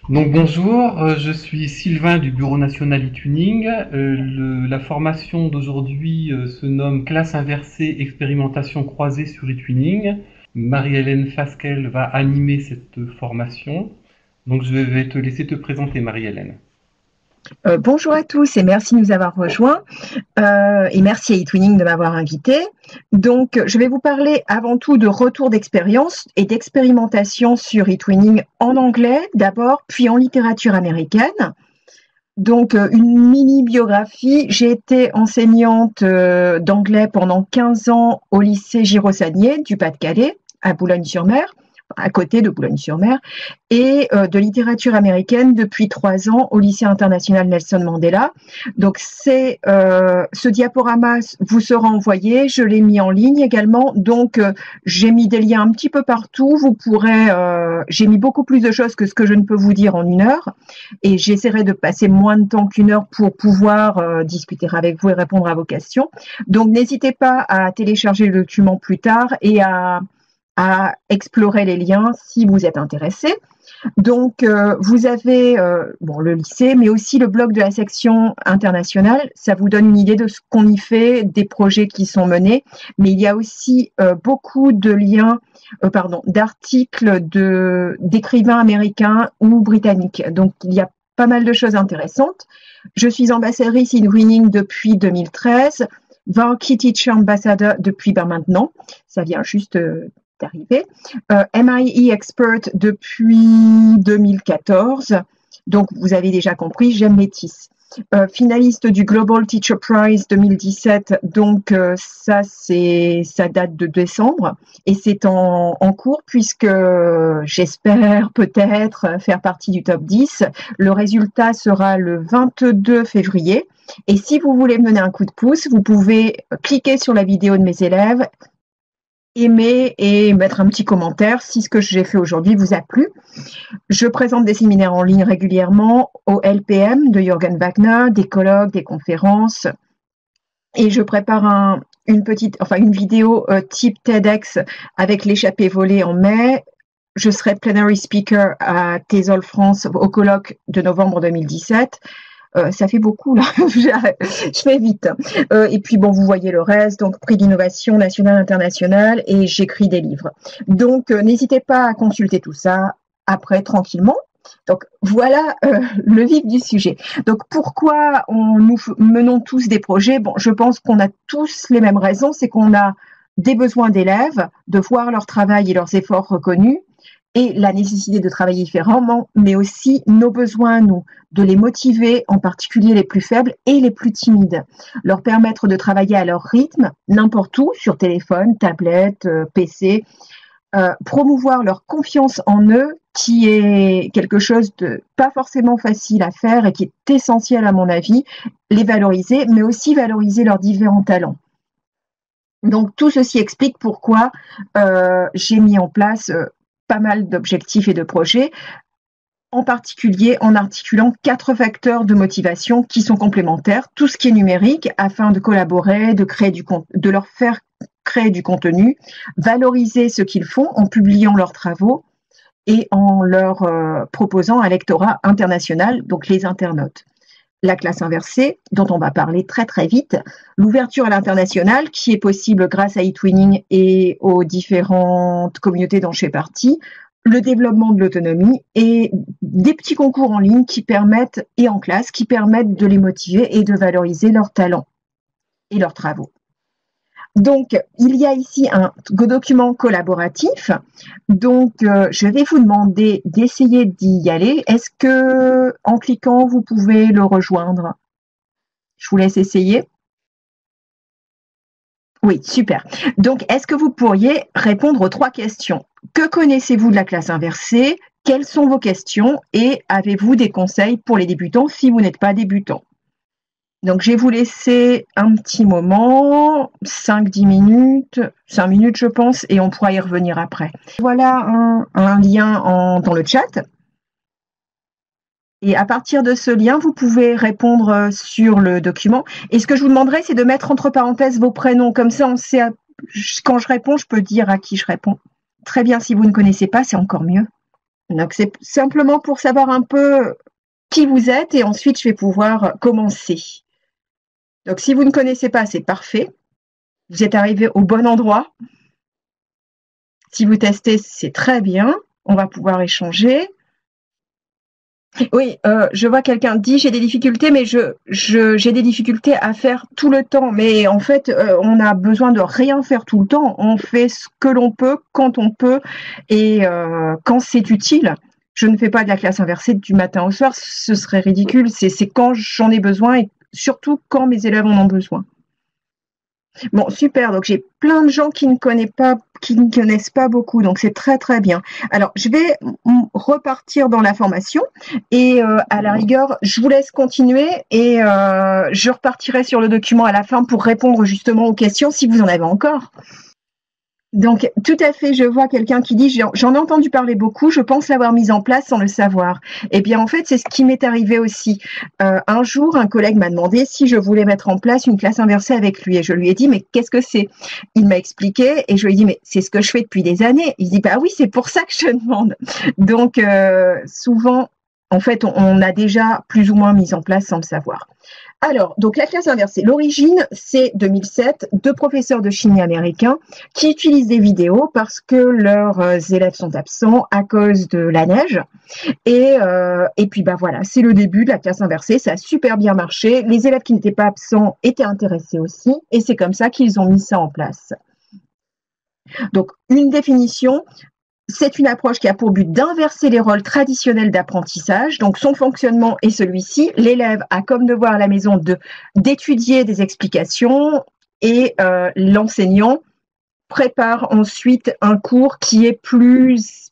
Donc bonjour, je suis Sylvain du Bureau national e-twinning. La formation d'aujourd'hui se nomme Classe inversée, expérimentation croisée sur e-twinning. Marie-Hélène Fasquelle va animer cette formation. Donc je vais te laisser te présenter, Marie-Hélène. Bonjour à tous et merci de nous avoir rejoints et merci à eTwinning de m'avoir invité. Donc, je vais vous parler avant tout de retour d'expérience et d'expérimentation sur eTwinning en anglais d'abord, puis en littérature américaine. Donc, une mini-biographie. J'ai été enseignante d'anglais pendant 15 ans au lycée Giraud-Sagnier du Pas-de-Calais, à Boulogne-sur-Mer, à côté de Boulogne-sur-Mer, et de littérature américaine depuis 3 ans au lycée international Nelson Mandela. Donc, ce diaporama vous sera envoyé. Je l'ai mis en ligne également. Donc, j'ai mis des liens un petit peu partout. Vous pourrez, j'ai mis beaucoup plus de choses que ce que je ne peux vous dire en 1 heure et j'essaierai de passer moins de temps qu'1 heure pour pouvoir discuter avec vous et répondre à vos questions. Donc, n'hésitez pas à télécharger le document plus tard et à explorer les liens si vous êtes intéressé. Donc, vous avez le lycée, mais aussi le blog de la section internationale. Ça vous donne une idée de ce qu'on y fait, des projets qui sont menés. Mais il y a aussi beaucoup de liens, d'articles d'écrivains américains ou britanniques. Donc, il y a pas mal de choses intéressantes. Je suis ambassadrice eTwinning depuis 2013, Varkey Teacher Ambassador depuis maintenant. Ça vient juste d'arriver. MIE Expert depuis 2014. Donc, vous avez déjà compris, j'aime Métis. Finaliste du Global Teacher Prize 2017, donc ça date de décembre et c'est en cours puisque j'espère peut-être faire partie du top 10. Le résultat sera le 22 février et si vous voulez me donner un coup de pouce, vous pouvez cliquer sur la vidéo de mes élèves, aimer et mettre un petit commentaire si ce que j'ai fait aujourd'hui vous a plu. Je présente des séminaires en ligne régulièrement au LPM de Jürgen Wagner, des colloques, des conférences. Et je prépare une vidéo type TEDx avec l'échappée volée en mai. Je serai plenary speaker à TESOL France au colloque de novembre 2017. Ça fait beaucoup là, je fais vite. Et puis bon, vous voyez le reste, donc prix d'innovation nationale, internationale, et j'écris des livres. Donc n'hésitez pas à consulter tout ça après tranquillement. Donc voilà le vif du sujet. Donc pourquoi nous menons tous des projets? Bon, je pense qu'on a tous les mêmes raisons, c'est qu'on a des besoins d'élèves, de voir leur travail et leurs efforts reconnus, et la nécessité de travailler différemment, mais aussi nos besoins à nous, de les motiver, en particulier les plus faibles et les plus timides, leur permettre de travailler à leur rythme, n'importe où, sur téléphone, tablette, PC, promouvoir leur confiance en eux, qui est quelque chose de pas forcément facile à faire et qui est essentiel à mon avis, les valoriser, mais aussi valoriser leurs différents talents. Donc tout ceci explique pourquoi j'ai mis en place pas mal d'objectifs et de projets, en particulier en articulant 4 facteurs de motivation qui sont complémentaires, tout ce qui est numérique, afin de collaborer, de leur faire créer du contenu, valoriser ce qu'ils font en publiant leurs travaux et en leur proposant un lectorat international, donc les internautes. La classe inversée, dont on va parler très très vite, l'ouverture à l'international qui est possible grâce à eTwinning et aux différentes communautés dont je fais partie, le développement de l'autonomie et des petits concours en ligne qui permettent, et en classe, qui permettent de les motiver et de valoriser leurs talents et leurs travaux. Donc, il y a ici un document collaboratif. Donc, je vais vous demander d'essayer d'y aller. Est-ce que, en cliquant, vous pouvez le rejoindre? Je vous laisse essayer. Oui, super. Donc, est-ce que vous pourriez répondre aux 3 questions? Que connaissez-vous de la classe inversée? Quelles sont vos questions? Et avez-vous des conseils pour les débutants si vous n'êtes pas débutant? Donc, je vais vous laisser un petit moment, 5-10 minutes, 5 minutes, je pense, et on pourra y revenir après. Voilà un lien dans le chat. Et à partir de ce lien, vous pouvez répondre sur le document. Et ce que je vous demanderai, c'est de mettre entre parenthèses vos prénoms. Comme ça, on sait, quand je réponds, je peux dire à qui je réponds. Très bien, si vous ne connaissez pas, c'est encore mieux. Donc, c'est simplement pour savoir un peu qui vous êtes et ensuite, je vais pouvoir commencer. Donc, si vous ne connaissez pas, c'est parfait. Vous êtes arrivé au bon endroit. Si vous testez, c'est très bien. On va pouvoir échanger. Oui, je vois quelqu'un dit j'ai des difficultés, mais j'ai des difficultés à faire tout le temps. Mais en fait, on a besoin de rien faire tout le temps. On fait ce que l'on peut, quand on peut, et quand c'est utile. Je ne fais pas de la classe inversée du matin au soir, ce serait ridicule. C'est quand j'en ai besoin et surtout quand mes élèves en ont besoin. Bon, super. Donc, j'ai plein de gens qui ne connaissent pas beaucoup. Donc, c'est très, très bien. Alors, je vais repartir dans la formation et à la rigueur, je vous laisse continuer et je repartirai sur le document à la fin pour répondre justement aux questions si vous en avez encore. Donc, tout à fait, je vois quelqu'un qui dit j'en ai entendu parler beaucoup, je pense l'avoir mise en place sans le savoir. Eh bien, en fait, c'est ce qui m'est arrivé aussi. Un jour, un collègue m'a demandé si je voulais mettre en place une classe inversée avec lui. Et je lui ai dit, mais qu'est-ce que c'est? Il m'a expliqué et je lui ai dit, mais c'est ce que je fais depuis des années. Il dit, bah oui, c'est pour ça que je demande. Donc, souvent, en fait, on a déjà plus ou moins mis en place sans le savoir. Alors, donc la classe inversée, l'origine, c'est 2007, deux professeurs de chimie américains qui utilisent des vidéos parce que leurs élèves sont absents à cause de la neige. Et puis, bah voilà, c'est le début de la classe inversée, ça a super bien marché. Les élèves qui n'étaient pas absents étaient intéressés aussi, et c'est comme ça qu'ils ont mis ça en place. Donc, une définition, c'est une approche qui a pour but d'inverser les rôles traditionnels d'apprentissage. Donc, son fonctionnement est celui-ci. L'élève a comme devoir à la maison d'étudier des explications et l'enseignant prépare ensuite un cours qui est plus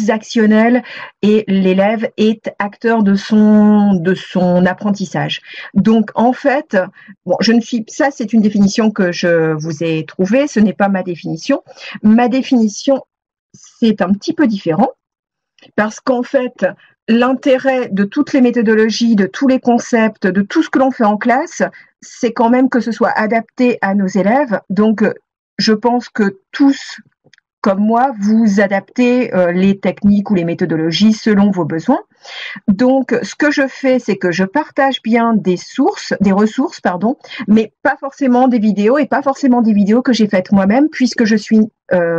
actionnel et l'élève est acteur de son apprentissage. Donc en fait, bon, ça c'est une définition que je vous ai trouvée, ce n'est pas ma définition. Ma définition, c'est un petit peu différent parce qu'en fait, l'intérêt de toutes les méthodologies, de tous les concepts, de tout ce que l'on fait en classe, c'est quand même que ce soit adapté à nos élèves. Donc je pense que tous comme moi, vous adaptez les techniques ou les méthodologies selon vos besoins. Donc, ce que je fais, c'est que je partage bien des ressources, mais pas forcément des vidéos et pas forcément des vidéos que j'ai faites moi-même puisque je suis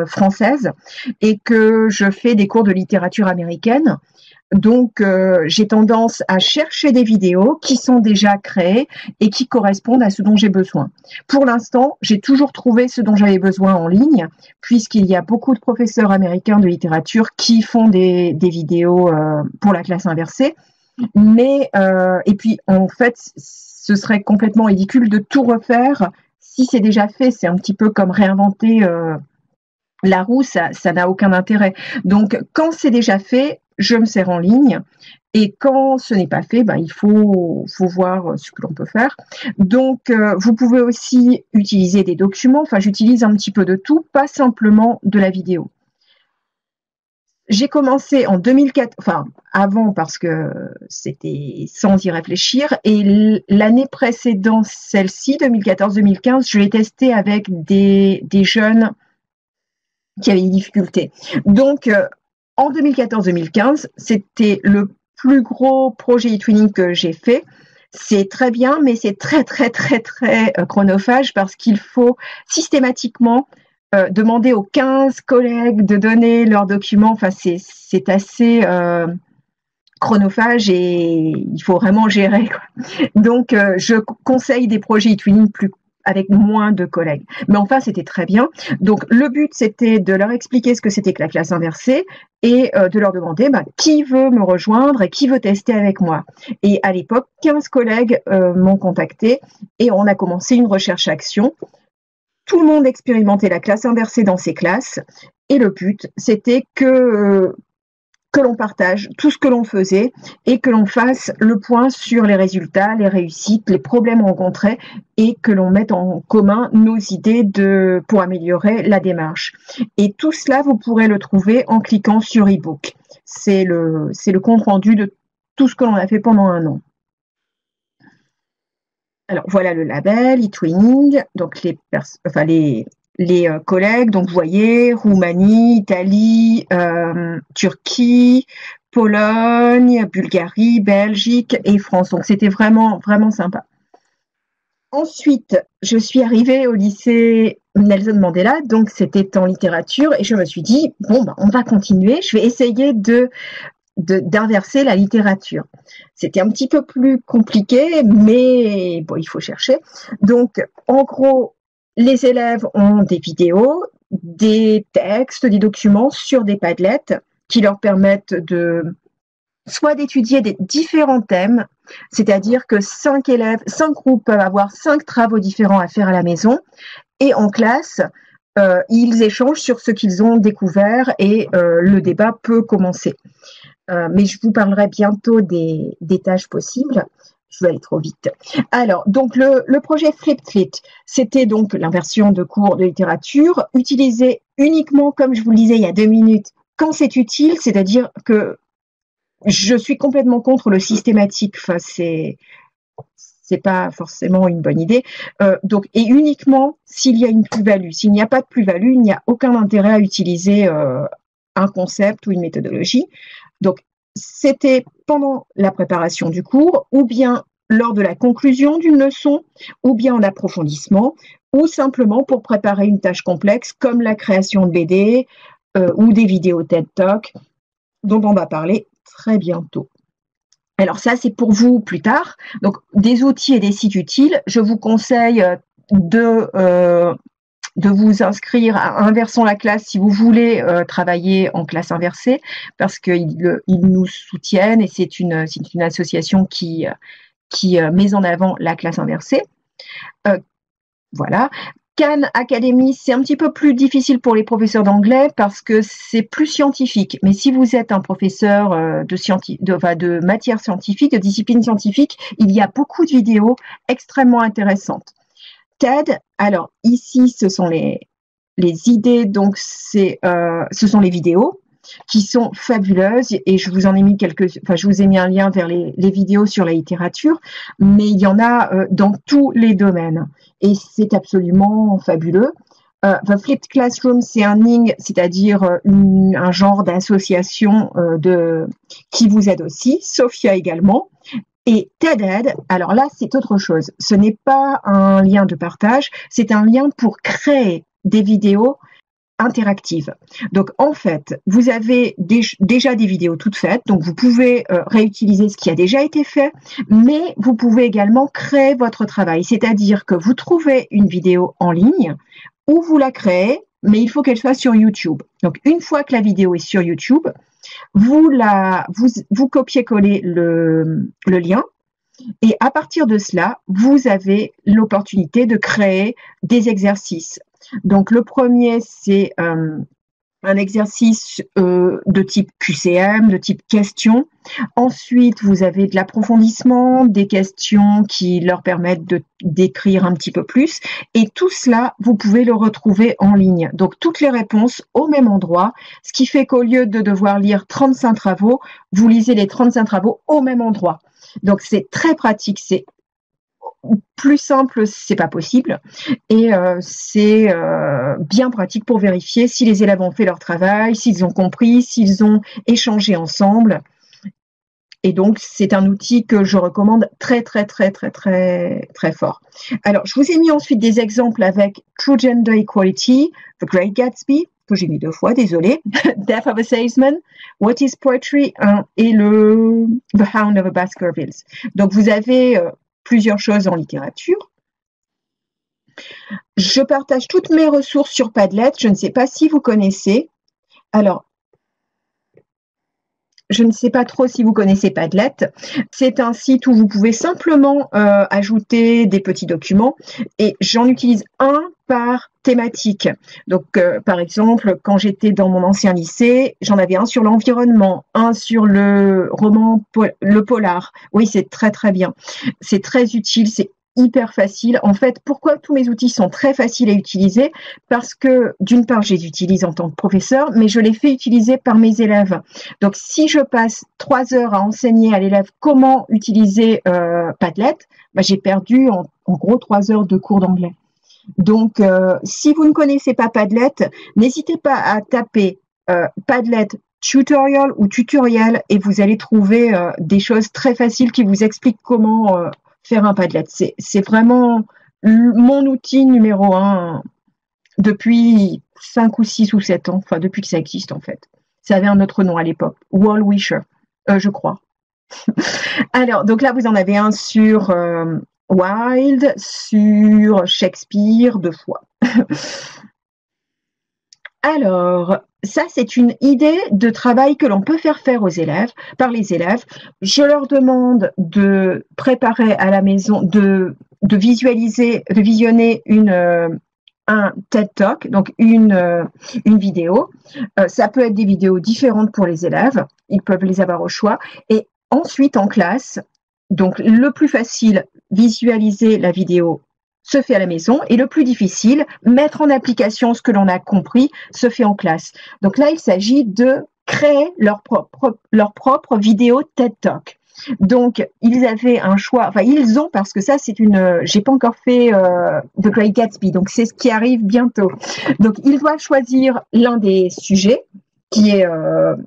française et que je fais des cours de littérature américaine. Donc, j'ai tendance à chercher des vidéos qui sont déjà créées et qui correspondent à ce dont j'ai besoin. Pour l'instant, j'ai toujours trouvé ce dont j'avais besoin en ligne, puisqu'il y a beaucoup de professeurs américains de littérature qui font des vidéos pour la classe inversée. Mais, et puis, en fait, ce serait complètement ridicule de tout refaire. Si c'est déjà fait, c'est un petit peu comme réinventer la roue, ça n'a aucun intérêt. Donc, quand c'est déjà fait, je me sers en ligne. Et quand ce n'est pas fait, ben, il faut voir ce que l'on peut faire. Donc, vous pouvez aussi utiliser des documents. Enfin, j'utilise un petit peu de tout, pas simplement de la vidéo. J'ai commencé en 2004, enfin avant parce que c'était sans y réfléchir, et l'année précédente, celle-ci, 2014-2015, je l'ai testée avec des jeunes qui avaient des difficultés. Donc, en 2014-2015, c'était le plus gros projet e-twinning que j'ai fait. C'est très bien, mais c'est très, très, très, très chronophage parce qu'il faut systématiquement demander aux 15 collègues de donner leurs documents. Enfin, c'est assez chronophage et il faut vraiment gérer, quoi. Donc, je conseille des projets e-twinning avec moins de collègues. Mais enfin, c'était très bien. Donc, le but, c'était de leur expliquer ce que c'était que la classe inversée et de leur demander qui veut me rejoindre et qui veut tester avec moi. Et à l'époque, 15 collègues m'ont contacté et on a commencé une recherche-action. Tout le monde expérimentait la classe inversée dans ses classes et le but, c'était que l'on partage tout ce que l'on faisait et que l'on fasse le point sur les résultats, les réussites, les problèmes rencontrés et que l'on mette en commun nos idées pour améliorer la démarche. Et tout cela, vous pourrez le trouver en cliquant sur e-book. C'est le compte rendu de tout ce que l'on a fait pendant un an. Alors, voilà le label, e-twinning. Donc, les collègues. Donc, vous voyez, Roumanie, Italie, Turquie, Pologne, Bulgarie, Belgique et France. Donc, c'était vraiment, vraiment sympa. Ensuite, je suis arrivée au lycée Nelson Mandela, donc c'était en littérature, et je me suis dit, bon, on va continuer, je vais essayer d'inverser la littérature. C'était un petit peu plus compliqué, mais bon, il faut chercher. Donc, en gros, les élèves ont des vidéos, des textes, des documents sur des Padlet qui leur permettent soit d'étudier des différents thèmes, c'est-à-dire que 5 groupes peuvent avoir 5 travaux différents à faire à la maison, et en classe, ils échangent sur ce qu'ils ont découvert et le débat peut commencer. Mais je vous parlerai bientôt des tâches possibles. Je vais aller trop vite. Alors, donc le projet FlipFlit, c'était donc l'inversion de cours de littérature, utilisé uniquement, comme je vous le disais il y a 2 minutes, quand c'est utile, c'est-à-dire que je suis complètement contre le systématique. Enfin, c'est pas forcément une bonne idée. Donc, et uniquement s'il y a une plus-value. S'il n'y a pas de plus-value, il n'y a aucun intérêt à utiliser un concept ou une méthodologie. Donc, c'était pendant la préparation du cours, ou bien lors de la conclusion d'une leçon, ou bien en approfondissement, ou simplement pour préparer une tâche complexe comme la création de BD ou des vidéos TED Talk, dont on va parler très bientôt. Alors ça, c'est pour vous plus tard. Donc, des outils et des sites utiles. Je vous conseille de vous inscrire à Inversons la classe si vous voulez travailler en classe inversée, parce qu'ils nous soutiennent et c'est une association qui met en avant la classe inversée. Voilà. Khan Academy, c'est un petit peu plus difficile pour les professeurs d'anglais parce que c'est plus scientifique. Mais si vous êtes un professeur de matière scientifique, de discipline scientifique, il y a beaucoup de vidéos extrêmement intéressantes. TED, alors ici, ce sont les idées, donc ce sont les vidéos qui sont fabuleuses et je vous en ai mis je vous ai mis un lien vers les vidéos sur la littérature, mais il y en a dans tous les domaines et c'est absolument fabuleux. The Flipped Classroom, c'est un NING, c'est-à-dire un genre d'association qui vous aide aussi, Sophia également. Et TED-Ed, alors là, c'est autre chose. Ce n'est pas un lien de partage, c'est un lien pour créer des vidéos interactive. Donc, en fait, vous avez déjà des vidéos toutes faites, donc vous pouvez réutiliser ce qui a déjà été fait, mais vous pouvez également créer votre travail, c'est-à-dire que vous trouvez une vidéo en ligne ou vous la créez, mais il faut qu'elle soit sur YouTube. Donc, une fois que la vidéo est sur YouTube, vous copiez-collez le lien, et à partir de cela, vous avez l'opportunité de créer des exercices. Donc, le premier, c'est un exercice de type QCM, de type question. Ensuite, vous avez de l'approfondissement, des questions qui leur permettent d'écrire un petit peu plus. Et tout cela, vous pouvez le retrouver en ligne. Donc, toutes les réponses au même endroit, ce qui fait qu'au lieu de devoir lire 35 travaux, vous lisez les 35 travaux au même endroit. Donc, c'est très pratique, c'est plus simple, c'est pas possible. Et c'est bien pratique pour vérifier si les élèves ont fait leur travail, s'ils ont compris, s'ils ont échangé ensemble. Et donc, c'est un outil que je recommande très, très, très, très, très, très fort. Alors, je vous ai mis ensuite des exemples avec True Gender Equality, The Great Gatsby, que j'ai mis 2 fois, désolé, Death of a Salesman, What is Poetry, et The Hound of a Baskervilles. Donc, vous avez plusieurs choses en littérature. Je partage toutes mes ressources sur Padlet. Je ne sais pas si vous connaissez. Alors, je ne sais pas trop si vous connaissez Padlet. C'est un site où vous pouvez simplement ajouter des petits documents et j'en utilise un par thématique. Donc, par exemple, quand j'étais dans mon ancien lycée, j'en avais un sur l'environnement, un sur le roman, le polar. Oui, c'est très, très bien. C'est très utile, c'est hyper facile. En fait, pourquoi tous mes outils sont très faciles à utiliser? Parce que, d'une part, je les utilise en tant que professeur, mais je les fais utiliser par mes élèves. Donc, si je passe 3 heures à enseigner à l'élève comment utiliser Padlet, j'ai perdu en gros 3 heures de cours d'anglais. Donc, si vous ne connaissez pas Padlet, n'hésitez pas à taper Padlet tutorial ou tutoriel et vous allez trouver des choses très faciles qui vous expliquent comment faire un Padlet. C'est vraiment mon outil numéro 1 depuis 5 ou 6 ou 7 ans, enfin depuis que ça existe en fait. Ça avait un autre nom à l'époque, Wallwisher, je crois. Alors, donc là, vous en avez un sur Wilde, sur Shakespeare, 2 fois. Alors, ça, c'est une idée de travail que l'on peut faire aux élèves, par les élèves. Je leur demande de préparer à la maison, de visualiser, de visionner un TED Talk, donc une vidéo. Ça peut être des vidéos différentes pour les élèves, ils peuvent les avoir au choix. Et ensuite, en classe, donc le plus facile, visualiser la vidéo se fait à la maison, et le plus difficile, mettre en application ce que l'on a compris, se fait en classe. Donc là, il s'agit de créer leur propre vidéo TED Talk. Donc, ils avaient un choix, enfin, ils ont, parce que ça, j'ai pas encore fait The Great Gatsby, donc c'est ce qui arrive bientôt. Donc, ils doivent choisir l'un des sujets, qui est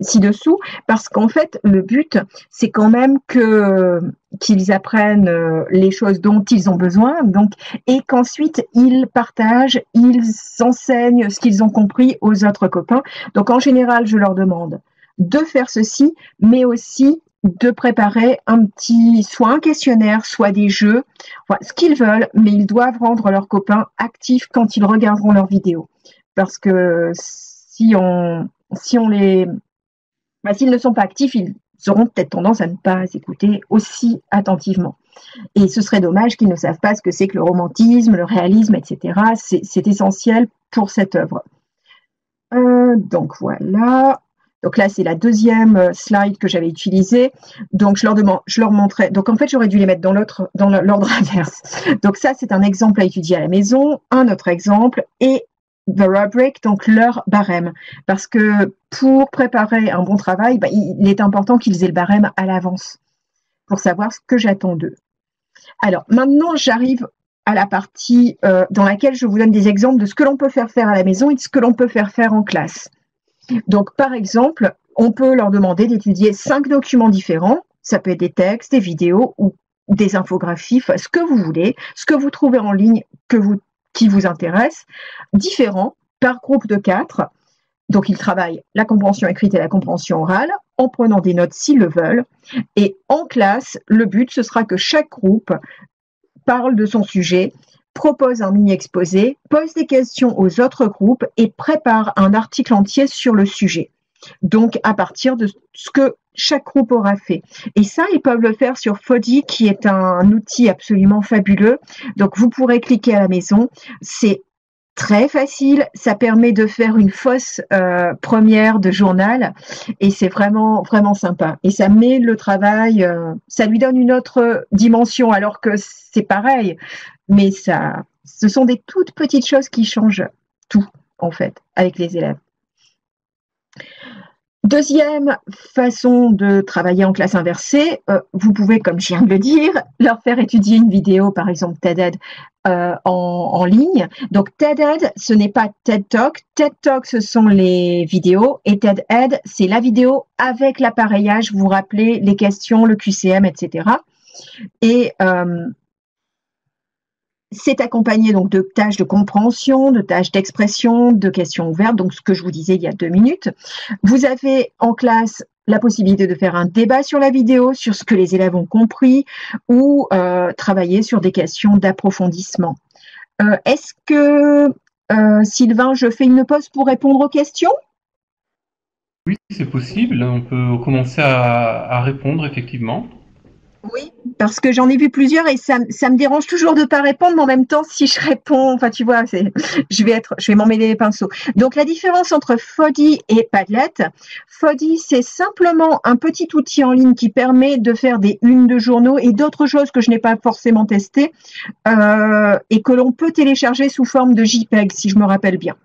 ci-dessous, parce qu'en fait, le but, c'est quand même qu'ils apprennent les choses dont ils ont besoin, donc, et qu'ensuite, ils partagent, ils enseignent ce qu'ils ont compris aux autres copains. Donc, en général, je leur demande de faire ceci, mais aussi de préparer soit un questionnaire, soit des jeux, enfin, ce qu'ils veulent, mais ils doivent rendre leurs copains actifs quand ils regarderont leurs vidéos. Parce que s'ils ne sont pas actifs, ils auront peut-être tendance à ne pas écouter aussi attentivement. Et ce serait dommage qu'ils ne savent pas ce que c'est que le romantisme, le réalisme, etc. C'est essentiel pour cette œuvre. Donc voilà. Donc là, c'est la deuxième slide que j'avais utilisée. Donc je leur montrais. Donc en fait, j'aurais dû les mettre dans l'ordre inverse. Donc ça, c'est un exemple à étudier à la maison, un autre exemple et the rubric, donc leur barème. Parce que pour préparer un bon travail, il est important qu'ils aient le barème à l'avance pour savoir ce que j'attends d'eux. Alors maintenant, j'arrive à la partie dans laquelle je vous donne des exemples de ce que l'on peut faire à la maison et de ce que l'on peut faire en classe. Donc, par exemple, on peut leur demander d'étudier 5 documents différents. Ça peut être des textes, des vidéos ou des infographies, enfin, ce que vous voulez, ce que vous trouvez en ligne qui vous intéresse, différents par groupe de 4. Donc, ils travaillent la compréhension écrite et la compréhension orale en prenant des notes s'ils le veulent. Et en classe, le but, ce sera que chaque groupe parle de son sujet, propose un mini-exposé, pose des questions aux autres groupes et prépare un article entier sur le sujet. Donc, à partir de ce que chaque groupe aura fait. Et ça, ils peuvent le faire sur Foddy, qui est un outil absolument fabuleux. Donc, vous pourrez cliquer à la maison. C'est très facile. Ça permet de faire une fausse première de journal. Et c'est vraiment, vraiment sympa. Et ça met le travail, ça lui donne une autre dimension, alors que c'est pareil. Mais ce sont des toutes petites choses qui changent tout, en fait, avec les élèves. Deuxième façon de travailler en classe inversée, vous pouvez, comme je viens de le dire, leur faire étudier une vidéo, par exemple TED-Ed, en ligne. Donc TED-Ed, ce n'est pas TED Talk. TED Talk, ce sont les vidéos, et TED-Ed, c'est la vidéo avec l'appareillage, vous vous rappelez, les questions, le QCM, etc. Et c'est accompagné donc de tâches de compréhension, de tâches d'expression, de questions ouvertes, donc ce que je vous disais il y a 2 minutes. Vous avez en classe la possibilité de faire un débat sur la vidéo, sur ce que les élèves ont compris, ou travailler sur des questions d'approfondissement. Est-ce que, Sylvain, je fais une pause pour répondre aux questions? Oui, c'est possible. On peut commencer à répondre, effectivement. Oui, parce que j'en ai vu plusieurs et ça me dérange toujours de pas répondre, mais en même temps, si je réponds, enfin, tu vois, je vais m'emmêler les pinceaux. Donc, la différence entre Foddy et Padlet, Foddy, c'est simplement un petit outil en ligne qui permet de faire des unes de journaux et d'autres choses que je n'ai pas forcément testées, et que l'on peut télécharger sous forme de JPEG, si je me rappelle bien.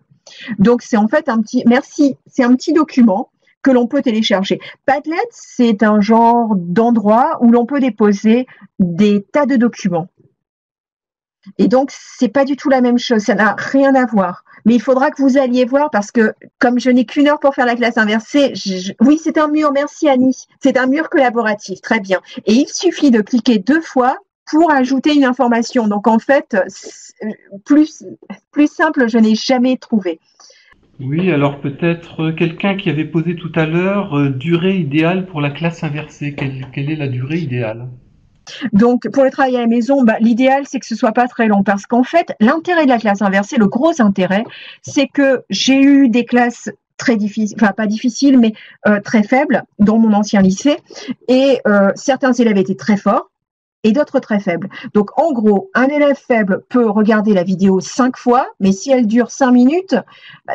Donc, c'est en fait c'est un petit document que l'on peut télécharger. Padlet, c'est un genre d'endroit où l'on peut déposer des tas de documents. Et donc, c'est pas du tout la même chose, ça n'a rien à voir. Mais il faudra que vous alliez voir parce que comme je n'ai qu'une heure pour faire la classe inversée, oui, c'est un mur, merci Annie, c'est un mur collaboratif, très bien. Et il suffit de cliquer 2 fois pour ajouter une information. Donc en fait, plus simple, je n'ai jamais trouvé. Oui, alors peut-être quelqu'un qui avait posé tout à l'heure, durée idéale pour la classe inversée. Quelle est la durée idéale? Donc, pour le travail à la maison, l'idéal, c'est que ce soit pas très long parce qu'en fait, l'intérêt de la classe inversée, le gros intérêt, c'est que j'ai eu des classes très difficiles, enfin pas difficiles, mais très faibles dans mon ancien lycée et certains élèves étaient très forts et d'autres très faibles. Donc, en gros, un élève faible peut regarder la vidéo 5 fois, mais si elle dure 5 minutes,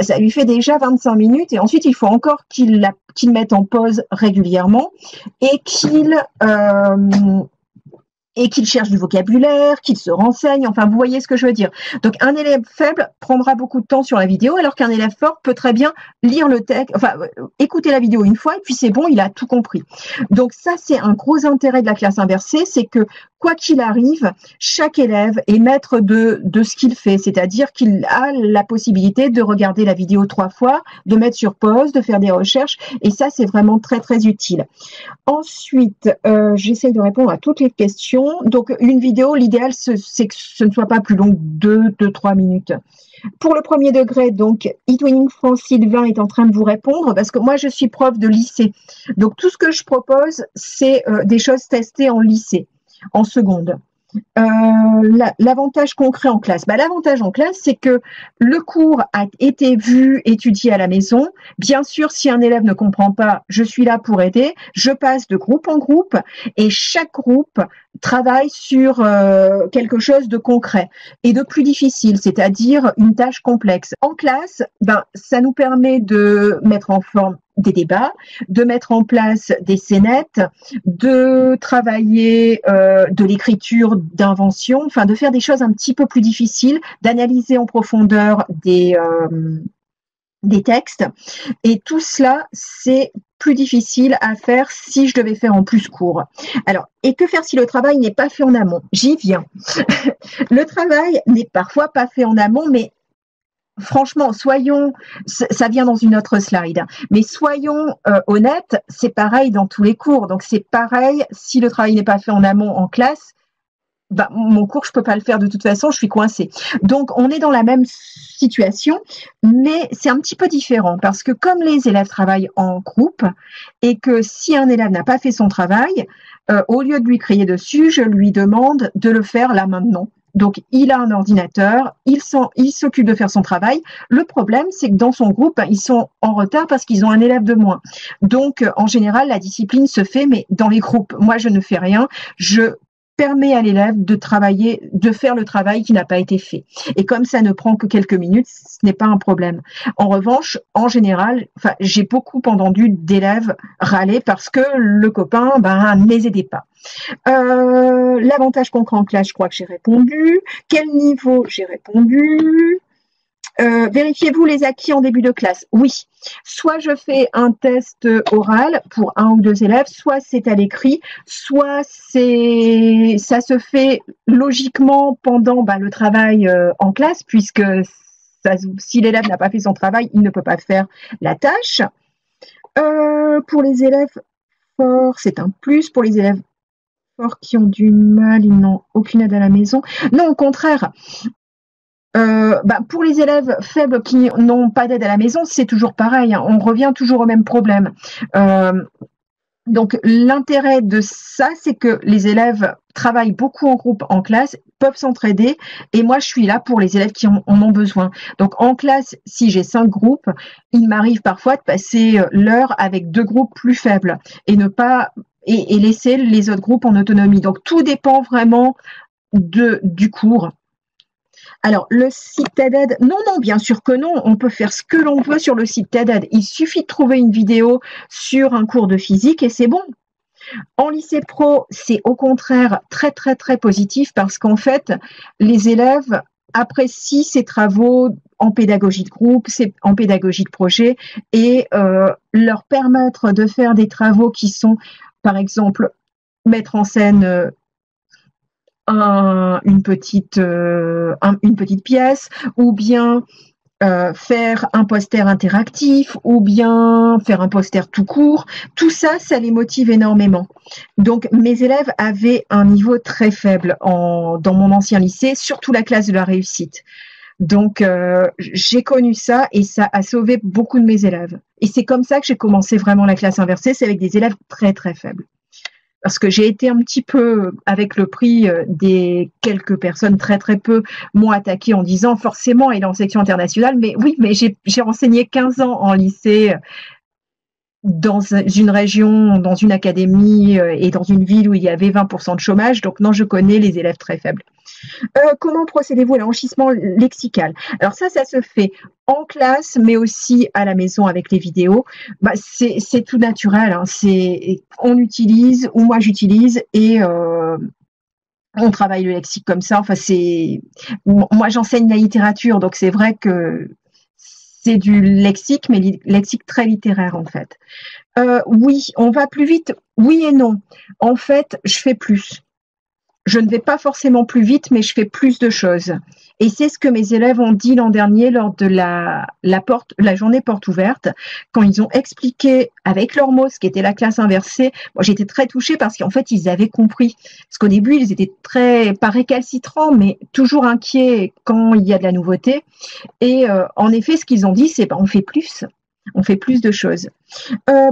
ça lui fait déjà 25 minutes et ensuite, il faut encore qu'il mette en pause régulièrement et qu'il cherche du vocabulaire, qu'il se renseigne, enfin vous voyez ce que je veux dire. Donc un élève faible prendra beaucoup de temps sur la vidéo alors qu'un élève fort peut très bien lire le texte, enfin écouter la vidéo une fois et puis c'est bon, il a tout compris. Donc ça c'est un gros intérêt de la classe inversée, c'est que quoi qu'il arrive, chaque élève est maître de ce qu'il fait, c'est-à-dire qu'il a la possibilité de regarder la vidéo 3 fois, de mettre sur pause, de faire des recherches et ça c'est vraiment très très utile. Ensuite, j'essaye de répondre à toutes les questions. Donc, une vidéo, l'idéal, c'est que ce ne soit pas plus long de 3 minutes. Pour le premier degré, donc, eTwinning France Sylvain est en train de vous répondre parce que moi, je suis prof de lycée. Donc, tout ce que je propose, c'est des choses testées en lycée, en seconde. L'avantage concret en classe. L'avantage en classe, c'est que le cours a été vu, étudié à la maison. Bien sûr, si un élève ne comprend pas, je suis là pour aider. Je passe de groupe en groupe et chaque groupe travaille sur quelque chose de concret et de plus difficile, c'est-à-dire une tâche complexe. En classe, ça nous permet de mettre en forme des débats, de mettre en place des scénettes, de travailler de l'écriture d'invention, enfin de faire des choses un petit peu plus difficiles, d'analyser en profondeur des textes. Et tout cela, c'est plus difficile à faire si je devais faire en plus court. Alors, et que faire si le travail n'est pas fait en amont? J'y viens. Le travail n'est parfois pas fait en amont, mais franchement, ça vient dans une autre slide, mais soyons honnêtes, c'est pareil dans tous les cours. Donc c'est pareil, si le travail n'est pas fait en amont en classe, mon cours, je peux pas le faire de toute façon, je suis coincée. Donc on est dans la même situation, mais c'est un petit peu différent parce que comme les élèves travaillent en groupe et que si un élève n'a pas fait son travail, au lieu de lui crier dessus, je lui demande de le faire là maintenant. Donc, il a un ordinateur, il s'occupe de faire son travail. Le problème, c'est que dans son groupe, ils sont en retard parce qu'ils ont un élève de moins. Donc, en général, la discipline se fait, mais dans les groupes. Moi, je ne fais rien. Je permets à l'élève de travailler, de faire le travail qui n'a pas été fait. Et comme ça ne prend que quelques minutes, ce n'est pas un problème. En revanche, en général, j'ai beaucoup entendu d'élèves râler parce que le copain, ne les aidait pas. L'avantage concret en classe, je crois que j'ai répondu. Quel niveau? J'ai répondu. Vérifiez-vous les acquis en début de classe? Oui. Soit je fais un test oral pour 1 ou 2 élèves, soit c'est à l'écrit, soit ça se fait logiquement pendant le travail en classe, puisque si l'élève n'a pas fait son travail, il ne peut pas faire la tâche. Pour les élèves forts, c'est un plus. Pour les élèves forts qui ont du mal, ils n'ont aucune aide à la maison. Non, au contraire. Pour les élèves faibles qui n'ont pas d'aide à la maison, c'est toujours pareil. Hein, on revient toujours au même problème. Donc l'intérêt de ça, c'est que les élèves travaillent beaucoup en groupe en classe, peuvent s'entraider, et moi je suis là pour les élèves qui en ont besoin. Donc en classe, si j'ai 5 groupes, il m'arrive parfois de passer l'heure avec 2 groupes plus faibles et ne pas et laisser les autres groupes en autonomie. Donc tout dépend vraiment du cours. Alors, le site TED, non, bien sûr que non. On peut faire ce que l'on veut sur le site TED. Il suffit de trouver une vidéo sur un cours de physique et c'est bon. En lycée pro, c'est au contraire très, très, très positif parce qu'en fait, les élèves apprécient ces travaux en pédagogie de groupe, en pédagogie de projet et leur permettre de faire des travaux qui sont, par exemple, mettre en scène une petite pièce, ou bien faire un poster interactif, ou bien faire un poster tout court. Tout ça, ça les motive énormément. Donc, mes élèves avaient un niveau très faible dans mon ancien lycée, surtout la classe de la réussite. Donc, j'ai connu ça et ça a sauvé beaucoup de mes élèves. Et c'est comme ça que j'ai commencé vraiment la classe inversée, c'est avec des élèves très, très faibles. Parce que j'ai été un petit peu, avec le prix des quelques personnes, très, très peu, m'ont attaqué en disant forcément, il est en section internationale. Mais oui, mais j'ai enseigné 15 ans en lycée dans une région, dans une académie et dans une ville où il y avait 20% de chômage. Donc non, je connais les élèves très faibles. Comment procédez-vous à l'enrichissement lexical? Alors ça se fait en classe, mais aussi à la maison avec les vidéos. Bah, c'est tout naturel. Hein. On utilise, ou moi j'utilise, et on travaille le lexique comme ça. Enfin, moi j'enseigne la littérature, donc c'est vrai que c'est du lexique, mais lexique très littéraire en fait. Oui, on va plus vite. Oui et non. En fait, je fais plus. Je ne vais pas forcément plus vite, mais je fais plus de choses. Et c'est ce que mes élèves ont dit l'an dernier lors de la journée porte ouverte, quand ils ont expliqué avec leurs mots ce qu'était la classe inversée. Moi, j'étais très touchée parce qu'en fait, ils avaient compris. Parce qu'au début, ils étaient pas récalcitrants, mais toujours inquiets quand il y a de la nouveauté. Et en effet, ce qu'ils ont dit, c'est on fait plus. On fait plus de choses.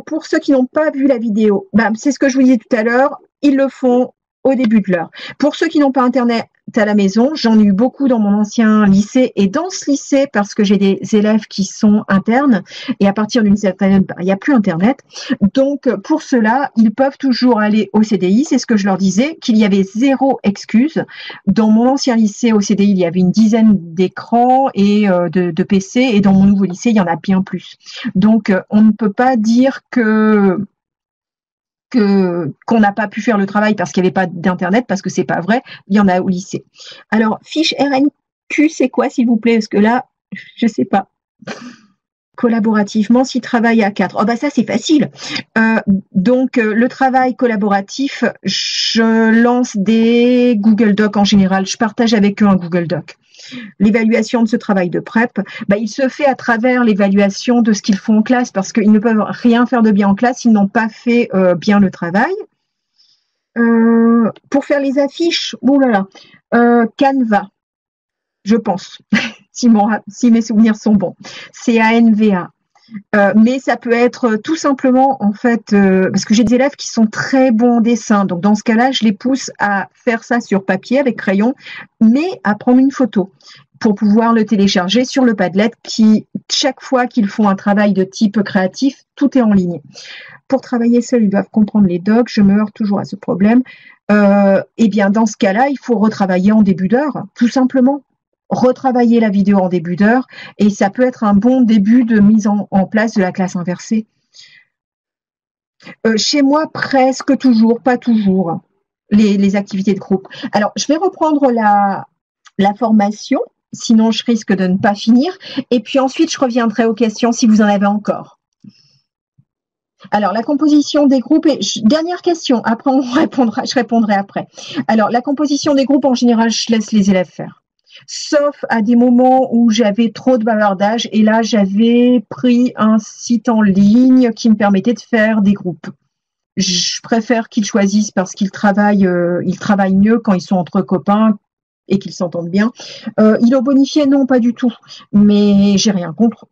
Pour ceux qui n'ont pas vu la vidéo, c'est ce que je vous disais tout à l'heure, ils le font au début de l'heure. Pour ceux qui n'ont pas Internet à la maison, j'en ai eu beaucoup dans mon ancien lycée et dans ce lycée parce que j'ai des élèves qui sont internes et à partir d'une certaine période, il n'y a plus Internet. Donc, pour cela, ils peuvent toujours aller au CDI. C'est ce que je leur disais, qu'il y avait zéro excuse. Dans mon ancien lycée, au CDI, il y avait une dizaine d'écrans et de PC et dans mon nouveau lycée, il y en a bien plus. Donc, on ne peut pas dire qu'on n'a pas pu faire le travail parce qu'il n'y avait pas d'internet, parce que c'est pas vrai, il y en a au lycée. Alors, fiche RNQ, c'est quoi, s'il vous plaît? Parce que là, je sais pas. Collaborativement, s'ils travaillent à 4. Oh ça c'est facile. Donc le travail collaboratif, je lance des Google Docs en général. Je partage avec eux un Google Doc. L'évaluation de ce travail de prep, il se fait à travers l'évaluation de ce qu'ils font en classe, parce qu'ils ne peuvent rien faire de bien en classe s'ils n'ont pas fait bien le travail. Pour faire les affiches, Canva, je pense, si mes souvenirs sont bons, CANVA. Mais ça peut être tout simplement, en fait, parce que j'ai des élèves qui sont très bons en dessin. Donc, dans ce cas-là, je les pousse à faire ça sur papier avec crayon, mais à prendre une photo pour pouvoir le télécharger sur le Padlet qui, chaque fois qu'ils font un travail de type créatif, tout est en ligne. Pour travailler seul, ils doivent comprendre les docs. Je me heurte toujours à ce problème. Eh bien, dans ce cas-là, il faut retravailler en début d'heure, tout simplement. Retravailler la vidéo en début d'heure et ça peut être un bon début de mise en place de la classe inversée. Chez moi, presque toujours, pas toujours, les activités de groupe. Alors, je vais reprendre la formation, sinon je risque de ne pas finir. Et puis ensuite, je reviendrai aux questions si vous en avez encore. Alors, la composition des groupes, dernière question, après je répondrai après. Alors, la composition des groupes, en général, je laisse les élèves faire. Sauf à des moments où j'avais trop de bavardage et là, j'avais pris un site en ligne qui me permettait de faire des groupes. Je préfère qu'ils choisissent parce qu'ils travaillent mieux quand ils sont entre copains et qu'ils s'entendent bien. Ils ont bonifié? Non, pas du tout. Mais j'ai rien contre.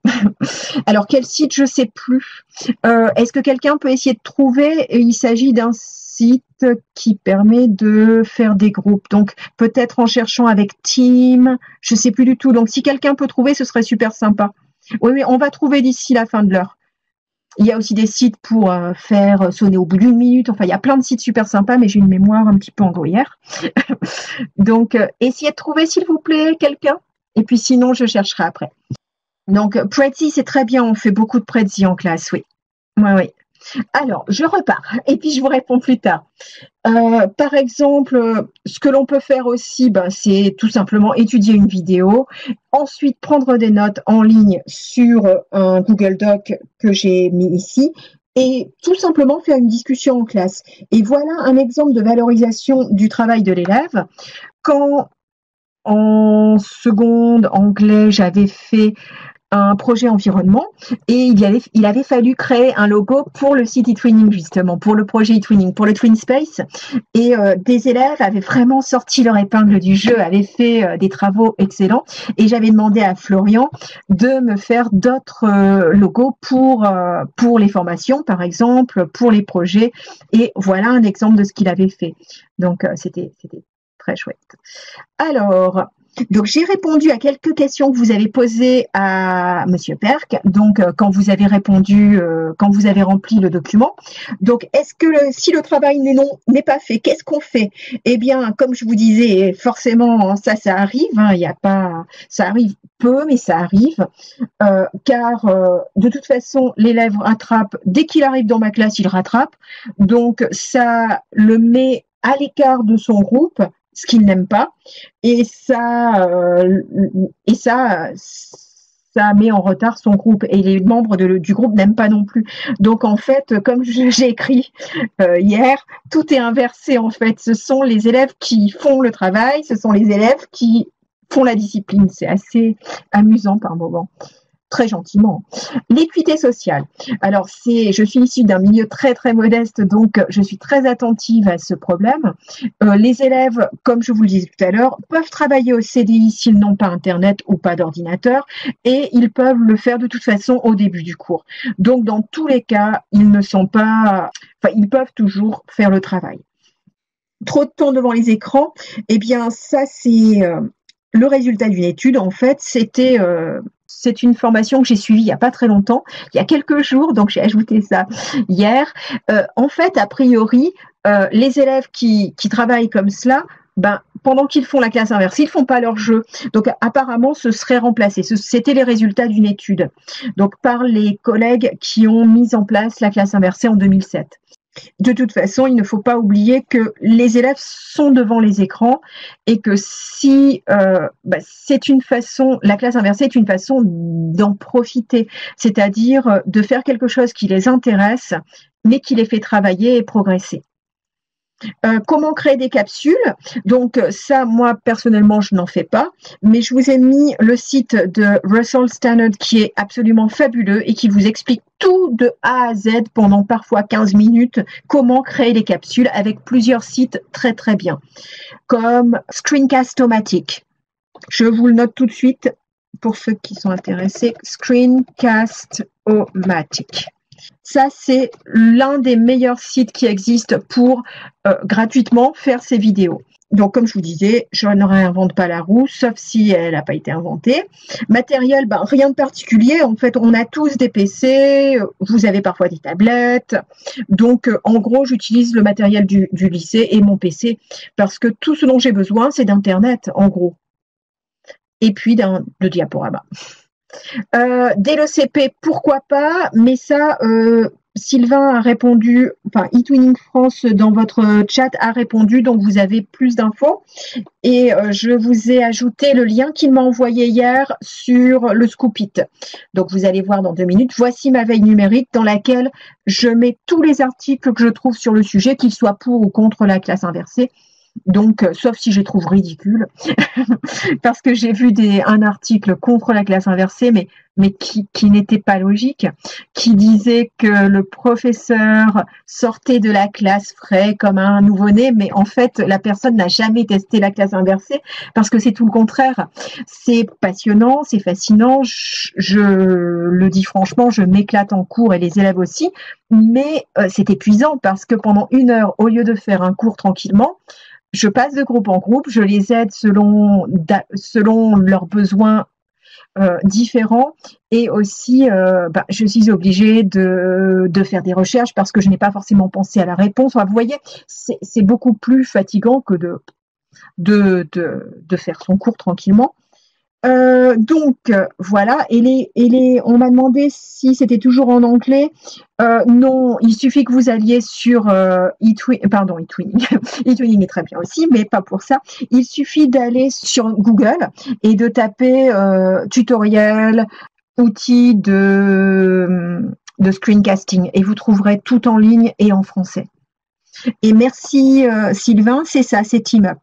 Alors, quel site? Je sais plus. Est-ce que quelqu'un peut essayer de trouver? Il s'agit d'un site qui permet de faire des groupes. Donc, peut-être en cherchant avec Team, je sais plus du tout. Donc, si quelqu'un peut trouver, ce serait super sympa. Oui, on va trouver d'ici la fin de l'heure. Il y a aussi des sites pour faire sonner au bout d'une minute. Enfin, il y a plein de sites super sympas, mais j'ai une mémoire un petit peu en gruyère. Donc, essayez de trouver, s'il vous plaît, quelqu'un. Et puis, sinon, je chercherai après. Donc, Prezi, c'est très bien. On fait beaucoup de Prezi en classe, oui. Oui. Alors, je repars et puis je vous réponds plus tard. Par exemple, ce que l'on peut faire aussi, c'est tout simplement étudier une vidéo, ensuite prendre des notes en ligne sur un Google Doc que j'ai mis ici et tout simplement faire une discussion en classe. Et voilà un exemple de valorisation du travail de l'élève. Quand en seconde anglais, j'avais fait un projet environnement et il avait fallu créer un logo pour le site eTwinning justement, pour le projet eTwinning, pour le Twin Space. Et des élèves avaient vraiment sorti leur épingle du jeu, avaient fait des travaux excellents. Et j'avais demandé à Florian de me faire d'autres logos pour les formations, par exemple, pour les projets. Et voilà un exemple de ce qu'il avait fait. Donc c'était très chouette. Alors, donc j'ai répondu à quelques questions que vous avez posées à Monsieur Perk. Donc quand vous avez répondu, quand vous avez rempli le document. Donc est-ce que si le travail n'est pas fait, qu'est-ce qu'on fait? Eh bien, comme je vous disais, forcément ça arrive. Hein, il y a pas, ça arrive peu, mais ça arrive. Car de toute façon, l'élève rattrape dès qu'il arrive dans ma classe, il rattrape. Donc ça le met à l'écart de son groupe, ce qu'il n'aime pas, et ça met en retard son groupe, et les membres du groupe n'aiment pas non plus. Donc en fait, comme j'ai écrit hier, tout est inversé en fait. Ce sont les élèves qui font le travail, ce sont les élèves qui font la discipline. C'est assez amusant par moment. Très gentiment. L'équité sociale. Alors, je suis issue d'un milieu très, très modeste, donc je suis très attentive à ce problème. Les élèves, comme je vous le disais tout à l'heure, peuvent travailler au CDI s'ils n'ont pas Internet ou pas d'ordinateur, et ils peuvent le faire de toute façon au début du cours. Donc, dans tous les cas, ils peuvent toujours faire le travail. Trop de temps devant les écrans, eh bien, ça, c'est le résultat d'une étude. En fait, c'est une formation que j'ai suivie il n'y a pas très longtemps, il y a quelques jours, donc j'ai ajouté ça hier. En fait, a priori, les élèves qui travaillent comme cela, pendant qu'ils font la classe inversée, ils ne font pas leur jeu. Donc apparemment, ce serait remplacé. C'était les résultats d'une étude, donc par les collègues qui ont mis en place la classe inversée en 2007. De toute façon, il ne faut pas oublier que les élèves sont devant les écrans et que si la classe inversée est une façon d'en profiter, c'est-à-dire de faire quelque chose qui les intéresse, mais qui les fait travailler et progresser. Comment créer des capsules? Donc ça, moi personnellement, je n'en fais pas, mais je vous ai mis le site de Russell Stannard qui est absolument fabuleux et qui vous explique tout de A à Z pendant parfois 15 minutes, comment créer des capsules avec plusieurs sites très très bien, comme Screencast-O-Matic. Je vous le note tout de suite pour ceux qui sont intéressés, Screencast-O-Matic. Ça, c'est l'un des meilleurs sites qui existent pour gratuitement faire ces vidéos. Donc, comme je vous disais, je ne réinvente pas la roue, sauf si elle n'a pas été inventée. Matériel, rien de particulier. En fait, on a tous des PC, vous avez parfois des tablettes. Donc, en gros, j'utilise le matériel du lycée et mon PC parce que tout ce dont j'ai besoin, c'est d'Internet, en gros. Et puis de diaporama. Dès le CP, pourquoi pas, mais ça, Sylvain a répondu, enfin eTwinning France dans votre chat a répondu, donc vous avez plus d'infos. Et je vous ai ajouté le lien qu'il m'a envoyé hier sur le Scoopit. Donc vous allez voir dans 2 minutes. Voici ma veille numérique dans laquelle je mets tous les articles que je trouve sur le sujet, qu'ils soient pour ou contre la classe inversée. Donc, sauf si je trouve ridicule, parce que j'ai vu un article contre la classe inversée, mais qui n'était pas logique, qui disait que le professeur sortait de la classe frais comme un nouveau-né, mais en fait, la personne n'a jamais testé la classe inversée, parce que c'est tout le contraire. C'est passionnant, c'est fascinant, je le dis franchement, je m'éclate en cours et les élèves aussi, mais c'est épuisant, parce que pendant 1 heure, au lieu de faire un cours tranquillement, je passe de groupe en groupe, je les aide selon leurs besoins différents, et aussi je suis obligée de faire des recherches parce que je n'ai pas forcément pensé à la réponse. Enfin, vous voyez, c'est beaucoup plus fatigant que de faire son cours tranquillement. Donc voilà, on m'a demandé si c'était toujours en anglais. Non, il suffit que vous alliez sur eTwinning. eTwinning est très bien aussi, mais pas pour ça. Il suffit d'aller sur Google et de taper tutoriel, outils de de screencasting et vous trouverez tout en ligne et en français. Et merci Sylvain, c'est ça, c'est Team Up.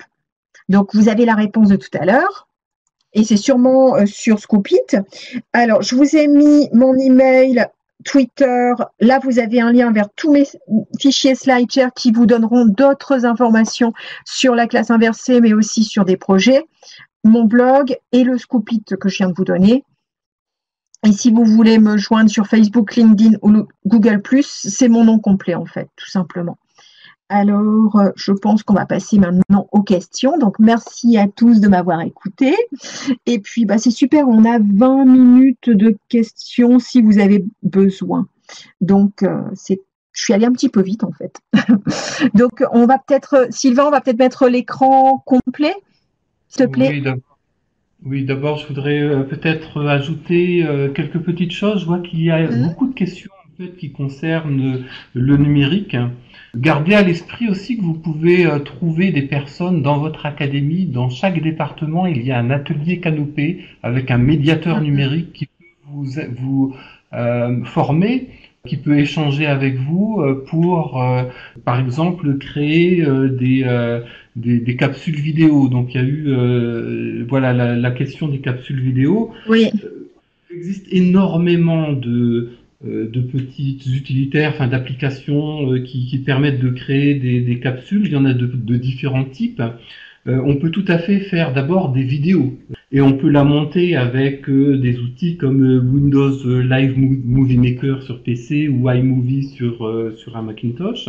Donc vous avez la réponse de tout à l'heure et c'est sûrement sur Scoopit. Alors je vous ai mis mon email, Twitter. Là vous avez un lien vers tous mes fichiers SlideShare qui vous donneront d'autres informations sur la classe inversée, mais aussi sur des projets, mon blog et le Scoopit que je viens de vous donner. Et si vous voulez me joindre sur Facebook, LinkedIn ou Google+, c'est mon nom complet en fait, tout simplement. Alors, je pense qu'on va passer maintenant aux questions. Donc, merci à tous de m'avoir écouté. Et puis, c'est super, on a 20 minutes de questions si vous avez besoin. Donc, je suis allée un petit peu vite en fait. Donc, Sylvain, on va peut-être mettre l'écran complet, s'il te plaît. Oui, d'abord, je voudrais peut-être ajouter quelques petites choses. Je vois qu'il y a beaucoup de questions en fait, qui concernent le numérique. Gardez à l'esprit aussi que vous pouvez trouver des personnes dans votre académie. Dans chaque département, il y a un atelier Canopé avec un médiateur numérique qui peut vous former, qui peut échanger avec vous pour, par exemple, créer des capsules vidéo. Donc il y a eu voilà la question des capsules vidéo. Oui. Il existe énormément de petites utilitaires, enfin d'applications qui permettent de créer des capsules. Il y en a de différents types. On peut tout à fait faire d'abord des vidéos et on peut la monter avec des outils comme Windows Live Movie Maker sur PC ou iMovie sur un Macintosh.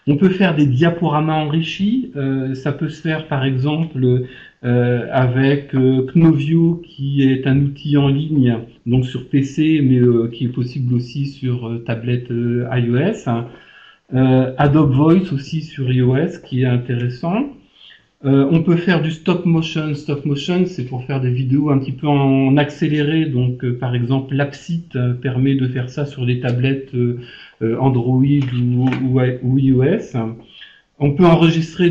On peut faire des diaporamas enrichis. Ça peut se faire par exemple avec Knovio, qui est un outil en ligne, donc sur PC, mais qui est possible aussi sur tablette iOS. Adobe Voice aussi sur iOS, qui est intéressant. On peut faire du stop motion. Stop motion, c'est pour faire des vidéos un petit peu en accéléré. Donc, par exemple, Lapsit permet de faire ça sur les tablettes Android ou iOS. On peut enregistrer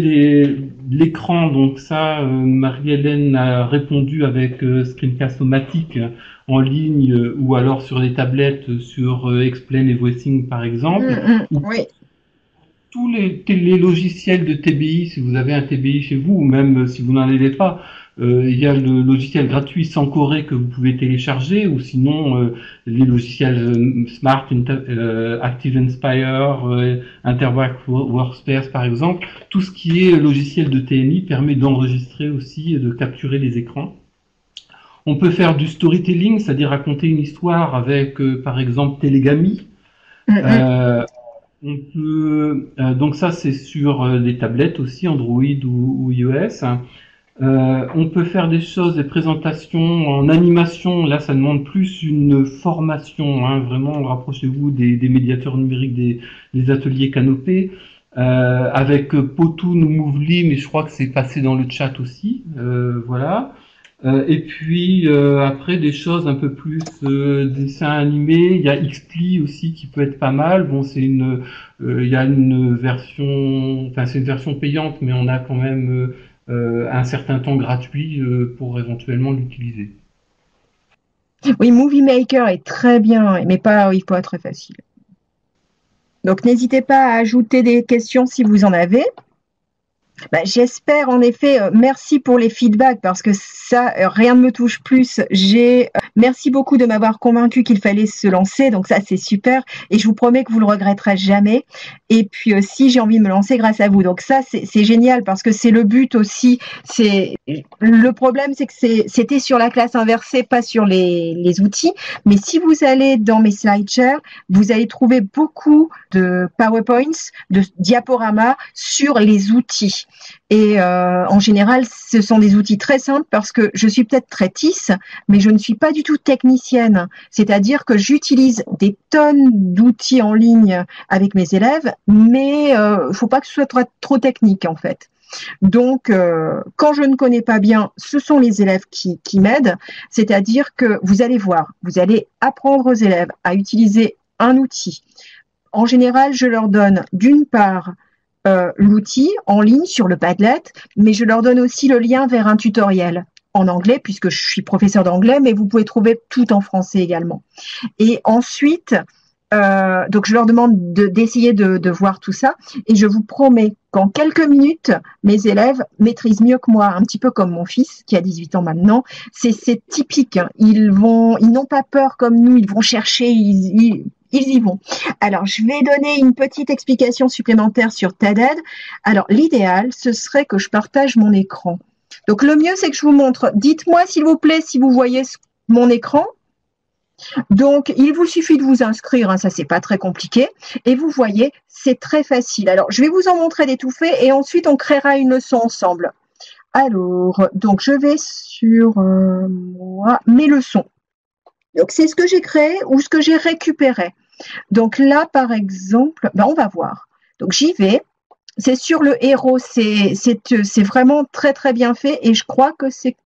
l'écran. Donc ça, Marie-Hélène a répondu avec Screencast-O-Matic en ligne ou alors sur les tablettes sur Explain et Voicing, par exemple. Oui. Tous les logiciels de TBI, si vous avez un TBI chez vous, ou même si vous n'en avez pas, il y a le logiciel gratuit Sancore que vous pouvez télécharger, ou sinon les logiciels Smart, Active Inspire, Interactive Workspace par exemple. Tout ce qui est logiciel de TNI permet d'enregistrer aussi et de capturer les écrans. On peut faire du storytelling, c'est-à-dire raconter une histoire avec par exemple Télégami. On peut donc ça c'est sur les tablettes aussi Android ou iOS. On peut faire des choses, des présentations en animation. Là, ça demande plus une formation. Vraiment, rapprochez-vous des médiateurs numériques, des ateliers Canopé. Avec Potoon ou Movely, mais je crois que c'est passé dans le chat aussi. Voilà. Et puis après des choses un peu plus dessin animé, il y a Xpli aussi qui peut être pas mal. Bon, il y a une version, enfin c'est une version payante, mais on a quand même un certain temps gratuit pour éventuellement l'utiliser. Oui, Movie Maker est très bien, mais il faut être très facile. Donc n'hésitez pas à ajouter des questions si vous en avez. J'espère en effet, merci pour les feedbacks parce que ça, rien ne me touche plus. Merci beaucoup de m'avoir convaincu qu'il fallait se lancer, donc ça c'est super et je vous promets que vous le regretterez jamais. Et puis aussi, j'ai envie de me lancer grâce à vous. Donc ça c'est génial parce que c'est le but aussi. Le problème, c'est que c'était sur la classe inversée, pas sur les outils. Mais si vous allez dans mes SlideShare, vous allez trouver beaucoup de PowerPoints, de diaporamas sur les outils. Et en général, ce sont des outils très simples parce que je suis peut-être très tisse, mais je ne suis pas du tout technicienne. C'est-à-dire que j'utilise des tonnes d'outils en ligne avec mes élèves, mais faut pas que ce soit trop technique en fait. Donc, quand je ne connais pas bien, ce sont les élèves qui m'aident. C'est-à-dire que vous allez voir, vous allez apprendre aux élèves à utiliser un outil. En général, je leur donne d'une part l'outil en ligne sur le Padlet, mais je leur donne aussi le lien vers un tutoriel en anglais, puisque je suis professeur d'anglais, mais vous pouvez trouver tout en français également. Et ensuite, Donc, je leur demande d'essayer de voir tout ça. Et je vous promets qu'en quelques minutes, mes élèves maîtrisent mieux que moi, un petit peu comme mon fils, qui a 18 ans maintenant. C'est typique. Hein. Ils n'ont pas peur comme nous. Ils vont chercher, ils y vont. Alors, je vais donner une petite explication supplémentaire sur TED-Ed. Alors, l'idéal, ce serait que je partage mon écran. Donc, le mieux, c'est que je vous montre. Dites-moi, s'il vous plaît, si vous voyez mon écran. Donc, il vous suffit de vous inscrire, hein, ça c'est pas très compliqué. Et vous voyez, c'est très facile. Alors, je vais vous en montrer d'étouffer et ensuite on créera une leçon ensemble. Alors, donc je vais sur mes leçons. Donc, c'est ce que j'ai créé ou ce que j'ai récupéré. Donc là, par exemple, on va voir. Donc, j'y vais. C'est sur le héros. C'est vraiment très, très bien fait. Et je crois que c'est...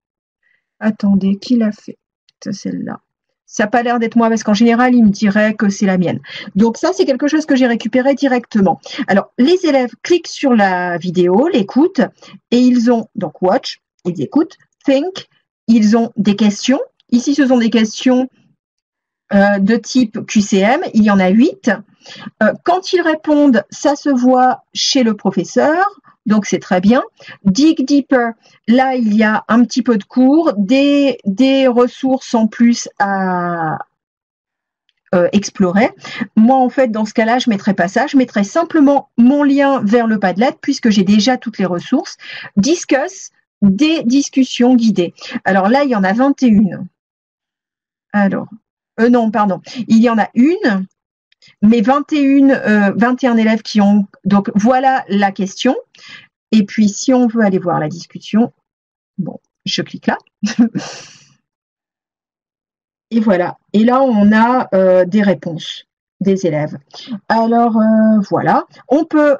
Attendez, qui l'a fait? C'est celle-là. Ça n'a pas l'air d'être moi parce qu'en général, il me dirait que c'est la mienne. Donc ça, c'est quelque chose que j'ai récupéré directement. Alors, les élèves cliquent sur la vidéo, l'écoutent, et ils ont, donc watch, ils écoutent, think, ils ont des questions. Ici, ce sont des questions de type QCM, il y en a 8. Quand ils répondent, ça se voit chez le professeur. Donc, c'est très bien. Dig Deeper, là, il y a un petit peu de cours, des ressources en plus à explorer. Moi, en fait, dans ce cas-là, je ne mettrai pas ça. Je mettrai simplement mon lien vers le Padlet, puisque j'ai déjà toutes les ressources. Discuss, des discussions guidées. Alors là, il y en a 21. Alors, non, pardon. Il y en a une, mais 21 élèves qui ont... Donc, voilà la question. Et puis, si on veut aller voir la discussion, bon, je clique là. Et voilà. Et là, on a des réponses des élèves. Alors, voilà. On peut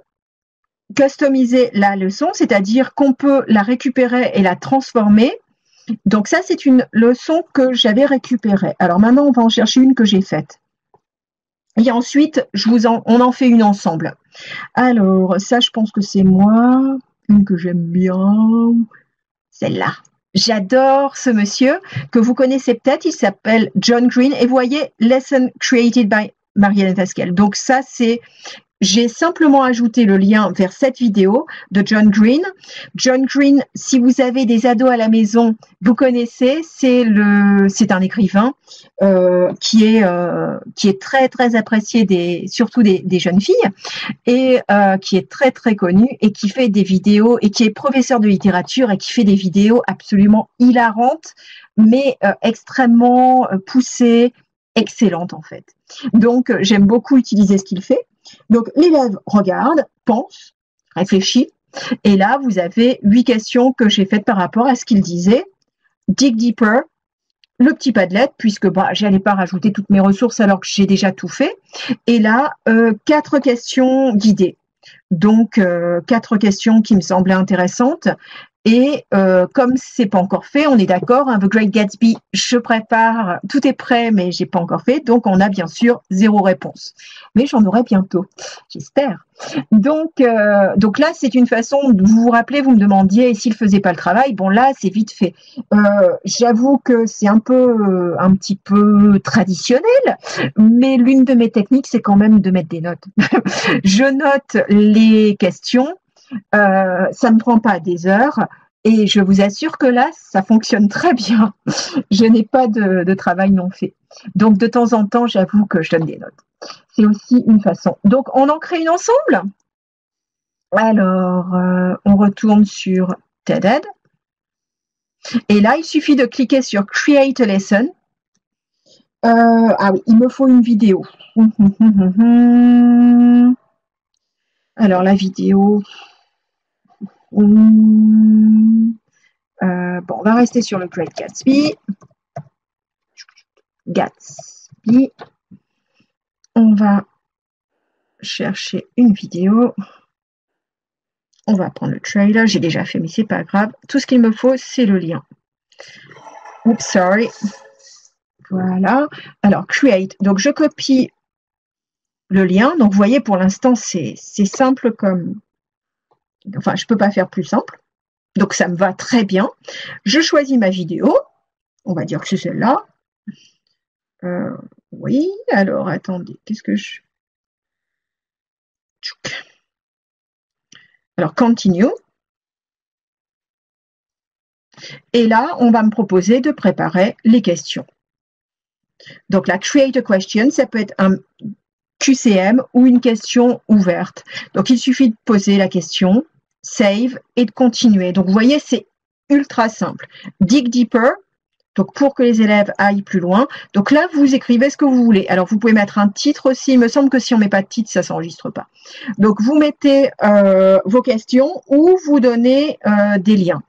customiser la leçon, c'est-à-dire qu'on peut la récupérer et la transformer. Donc, ça, c'est une leçon que j'avais récupérée. Alors, maintenant, on va en chercher une que j'ai faite. Et ensuite, on en fait une ensemble. Alors, ça, je pense que c'est moi. Une que j'aime bien. Celle-là. J'adore ce monsieur que vous connaissez peut-être. Il s'appelle John Green. Et vous voyez, Lesson Created by Marianne Fasquelle. Donc, ça, c'est... J'ai simplement ajouté le lien vers cette vidéo de John Green. John Green, si vous avez des ados à la maison, vous connaissez, c'est un écrivain qui est très très apprécié surtout des jeunes filles et qui est très très connu et qui fait des vidéos et qui est professeur de littérature et qui fait des vidéos absolument hilarantes mais extrêmement poussées, excellentes en fait. Donc j'aime beaucoup utiliser ce qu'il fait. Donc, l'élève regarde, pense, réfléchit, et là, vous avez 8 questions que j'ai faites par rapport à ce qu'il disait. Dig deeper, le petit Padlet, puisque je n'allais pas rajouter toutes mes ressources alors que j'ai déjà tout fait. Et là, 4 questions guidées. Donc, 4 questions qui me semblaient intéressantes. Et comme c'est pas encore fait, on est d'accord, hein, The Great Gatsby, je prépare, tout est prêt, mais j'ai pas encore fait, donc on a bien sûr 0 réponse. Mais j'en aurai bientôt, j'espère. Donc là, c'est une façon, vous vous rappelez, vous me demandiez s'il faisait pas le travail. Bon là, c'est vite fait. J'avoue que c'est un petit peu traditionnel, mais l'une de mes techniques, c'est quand même de mettre des notes. Je note les questions. Ça ne me prend pas des heures et je vous assure que là, ça fonctionne très bien. Je n'ai pas de travail non fait. Donc, de temps en temps, j'avoue que je donne des notes. C'est aussi une façon. Donc, on en crée une ensemble. Alors, on retourne sur TED-Ed. Et là, il suffit de cliquer sur Create a Lesson. Ah oui, il me faut une vidéo. Alors, la vidéo... on va rester sur le Great Gatsby. On va chercher une vidéo. On va prendre le trailer. J'ai déjà fait, mais c'est pas grave. Tout ce qu'il me faut, c'est le lien. Oops, sorry. Voilà. Alors, create. Donc, je copie le lien. Donc, vous voyez, pour l'instant, c'est simple comme... Enfin, je ne peux pas faire plus simple. Donc, ça me va très bien. Je choisis ma vidéo. On va dire que c'est celle-là. Oui, alors attendez, qu'est-ce que je... Alors, continue. Et là, on va me proposer de préparer les questions. Donc, la create a question, ça peut être un QCM ou une question ouverte. Donc, il suffit de poser la question, save et de continuer. Donc, vous voyez, c'est ultra simple. Dig deeper, donc pour que les élèves aillent plus loin. Donc là, vous écrivez ce que vous voulez. Alors, vous pouvez mettre un titre aussi. Il me semble que si on ne met pas de titre, ça ne s'enregistre pas. Donc, vous mettez vos questions ou vous donnez des liens.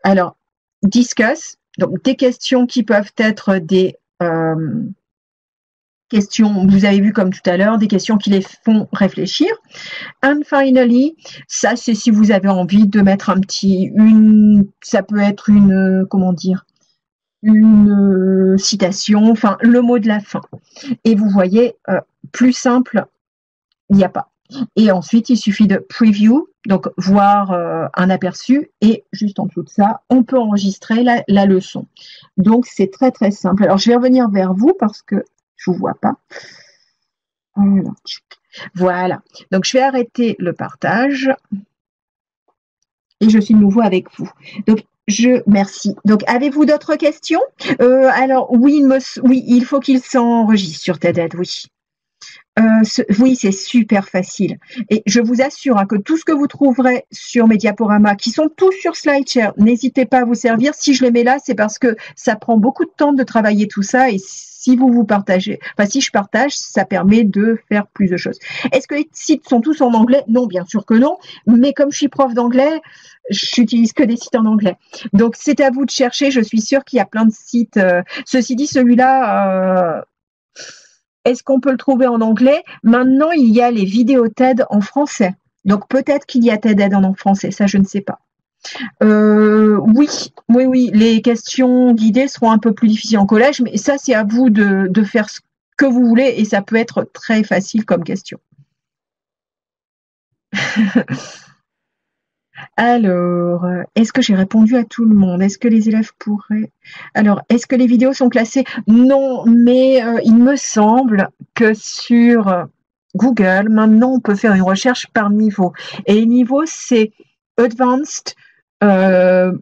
Alors, discuss, donc des questions qui peuvent être des questions, vous avez vu comme tout à l'heure, des questions qui les font réfléchir. And finally, ça c'est si vous avez envie de mettre un petit, ça peut être une, comment dire, une citation, enfin le mot de la fin. Et vous voyez, plus simple, il n'y a pas. Et ensuite, il suffit de preview, donc voir un aperçu, et juste en dessous de ça, on peut enregistrer la leçon. Donc, c'est très, très simple. Alors, je vais revenir vers vous parce que je ne vous vois pas. Voilà. Donc, je vais arrêter le partage et je suis de nouveau avec vous. Donc, merci. Donc, avez-vous d'autres questions? Alors, oui, il faut qu'il s'enregistre sur TED, oui. Oui, c'est super facile. Et je vous assure que tout ce que vous trouverez sur mes diaporamas, qui sont tous sur SlideShare, n'hésitez pas à vous servir. Si je les mets là, c'est parce que ça prend beaucoup de temps de travailler tout ça. Et si vous partagez, enfin si je partage, ça permet de faire plus de choses. Est-ce que les sites sont tous en anglais? Non, bien sûr que non. Mais comme je suis prof d'anglais, j'utilise que des sites en anglais. Donc c'est à vous de chercher. Je suis sûre qu'il y a plein de sites. Ceci dit, celui-là. Est-ce qu'on peut le trouver en anglais? Maintenant, il y a les vidéos TED en français. Donc peut-être qu'il y a TED en français, ça je ne sais pas. Oui, les questions guidées seront un peu plus difficiles en collège, mais ça c'est à vous de faire ce que vous voulez et ça peut être très facile comme question. Alors, est-ce que j'ai répondu à tout le monde? Est-ce que les élèves pourraient... Alors, est-ce que les vidéos sont classées? Non, mais il me semble que sur Google, maintenant, on peut faire une recherche par niveau. Et les niveaux, c'est Advanced, je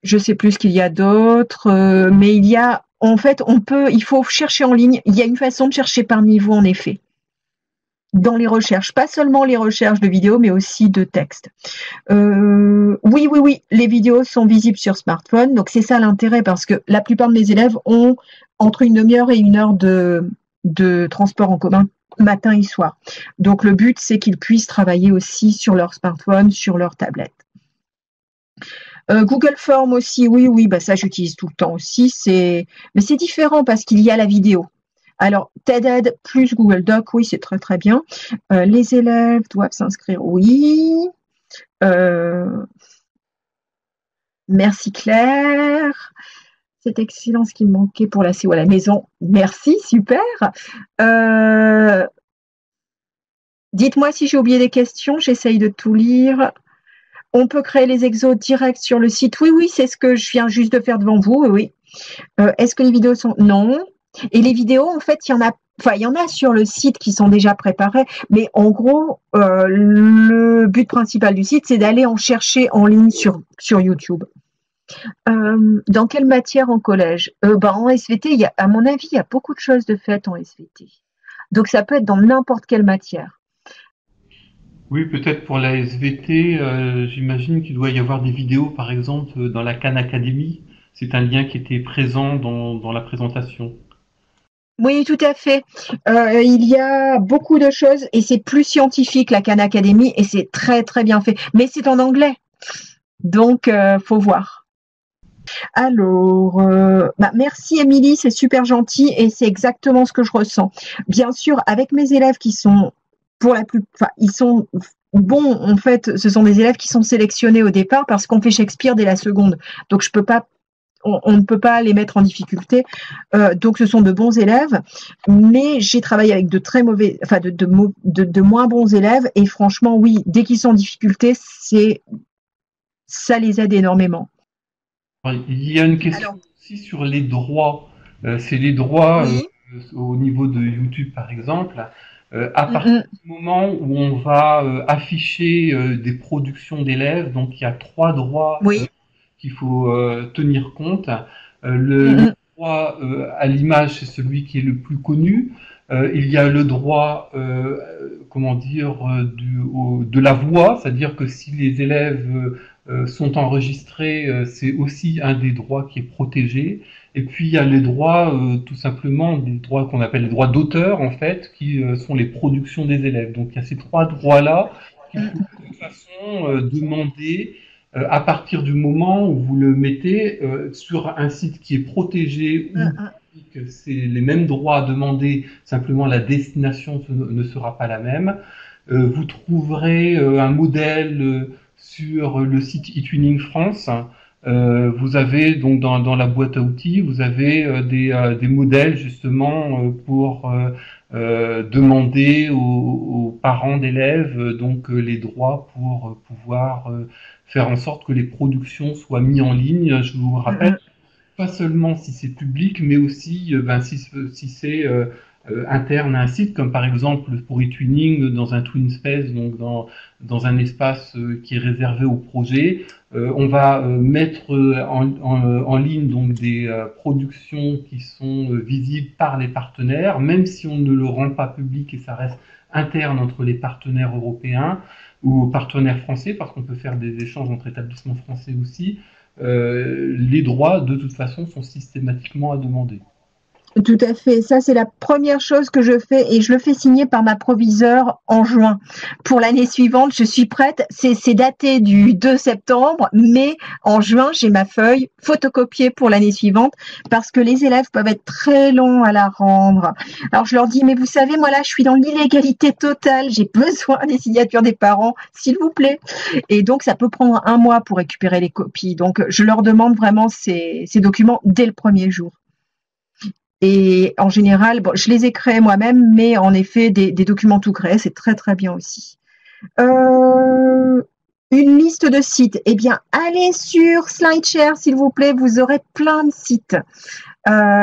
sais plus ce qu'il y a d'autres, mais il y a, en fait, il faut chercher en ligne. Il y a une façon de chercher par niveau, en effet, dans les recherches. Pas seulement les recherches de vidéos, mais aussi de texte. Oui, les vidéos sont visibles sur smartphone, donc c'est ça l'intérêt parce que la plupart de mes élèves ont entre une demi-heure et une heure de transport en commun matin et soir. Donc le but c'est qu'ils puissent travailler aussi sur leur smartphone, sur leur tablette. Google Form aussi, oui, bah ça j'utilise tout le temps aussi. Mais c'est différent parce qu'il y a la vidéo. Alors, TED plus Google Doc, oui, c'est très très bien. Les élèves doivent s'inscrire, oui. Merci Claire. C'est excellent ce qui me manquait pour la CO à la maison. Merci, super. Dites-moi si j'ai oublié des questions, j'essaye de tout lire. On peut créer les exos directs sur le site. Oui, c'est ce que je viens juste de faire devant vous. Oui. Est-ce que les vidéos sont... Non. Et les vidéos, en fait, il y en a sur le site qui sont déjà préparées, mais en gros, le but principal du site, c'est d'aller en chercher en ligne sur YouTube. Dans quelle matière en collège? En SVT, à mon avis, il y a beaucoup de choses de faites en SVT. Donc, ça peut être dans n'importe quelle matière. Oui, peut-être pour la SVT, j'imagine qu'il doit y avoir des vidéos, par exemple, dans la Khan Academy. C'est un lien qui était présent dans la présentation. Oui, tout à fait. Il y a beaucoup de choses et c'est plus scientifique, la Khan Academy, et c'est très, très bien fait. Mais c'est en anglais. Donc, faut voir. Alors, merci Émilie, c'est super gentil et c'est exactement ce que je ressens. Bien sûr, avec mes élèves qui sont ils sont bons, en fait, ce sont des élèves qui sont sélectionnés au départ parce qu'on fait Shakespeare dès la seconde. Donc, on ne peut pas les mettre en difficulté. Donc, ce sont de bons élèves, mais j'ai travaillé avec de très mauvais, enfin, de moins bons élèves et franchement, oui, dès qu'ils sont en difficulté, ça les aide énormément. Il y a une question aussi sur les droits. C'est les droits Oui. au niveau de YouTube par exemple, à Mm, partir mm. du moment où on va afficher des productions d'élèves, donc il y a trois droits Oui. qu'il faut tenir compte. Mm, Le mm. droit à l'image, c'est celui qui est le plus connu. Il y a le droit, comment dire, de la voix, c'est-à-dire que si les élèves sont enregistrés, c'est aussi un des droits qui est protégé. Et puis il y a les droits, tout simplement, des droits qu'on appelle les droits d'auteur, en fait, qui sont les productions des élèves. Donc il y a ces trois droits-là qu'il faut de toute façon demander à partir du moment où vous le mettez sur un site qui est protégé ou Mm, public, c'est les mêmes droits à demander, simplement la destination ne sera pas la même. Vous trouverez un modèle sur le site eTuning France. Vous avez donc dans la boîte à outils, vous avez des modèles justement pour demander aux parents d'élèves donc les droits pour pouvoir faire en sorte que les productions soient mises en ligne. Je vous rappelle, mm. pas seulement si c'est public, mais aussi si c'est interne à un site, comme par exemple pour eTwinning dans un Twin Space, donc dans un espace qui est réservé au projet. On va mettre en ligne donc des productions qui sont visibles par les partenaires, même si on ne le rend pas public et ça reste interne entre les partenaires européens ou partenaires français, parce qu'on peut faire des échanges entre établissements français aussi. Les droits, de toute façon, sont systématiquement à demander. Tout à fait. Ça, c'est la première chose que je fais et je le fais signer par ma proviseure en juin. Pour l'année suivante, je suis prête. C'est daté du 2 septembre, mais en juin, j'ai ma feuille photocopiée pour l'année suivante parce que les élèves peuvent être très longs à la rendre. Alors, je leur dis, mais vous savez, moi là, je suis dans l'illégalité totale. J'ai besoin des signatures des parents, s'il vous plaît. Et donc, ça peut prendre un mois pour récupérer les copies. Donc, je leur demande vraiment ces documents dès le premier jour. Et en général, bon, je les ai créés moi-même, mais en effet, des documents tout créés, c'est très très bien aussi. Euh, une liste de sites. Eh bien, allez sur SlideShare, s'il vous plaît, vous aurez plein de sites.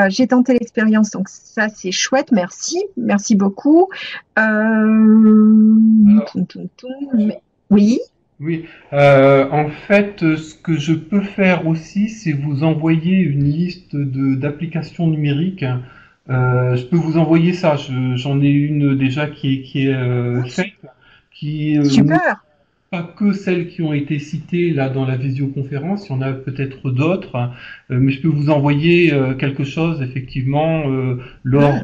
J'ai tenté l'expérience, donc ça c'est chouette, merci, merci beaucoup. Alors, Oui, oui, en fait, ce que je peux faire aussi, c'est vous envoyer une liste d'applications numériques. Je peux vous envoyer ça. J'en ai une déjà qui est faite, qui n'est super. pas que celles qui ont été citées là dans la visioconférence. Il y en a peut-être d'autres, mais je peux vous envoyer quelque chose effectivement lors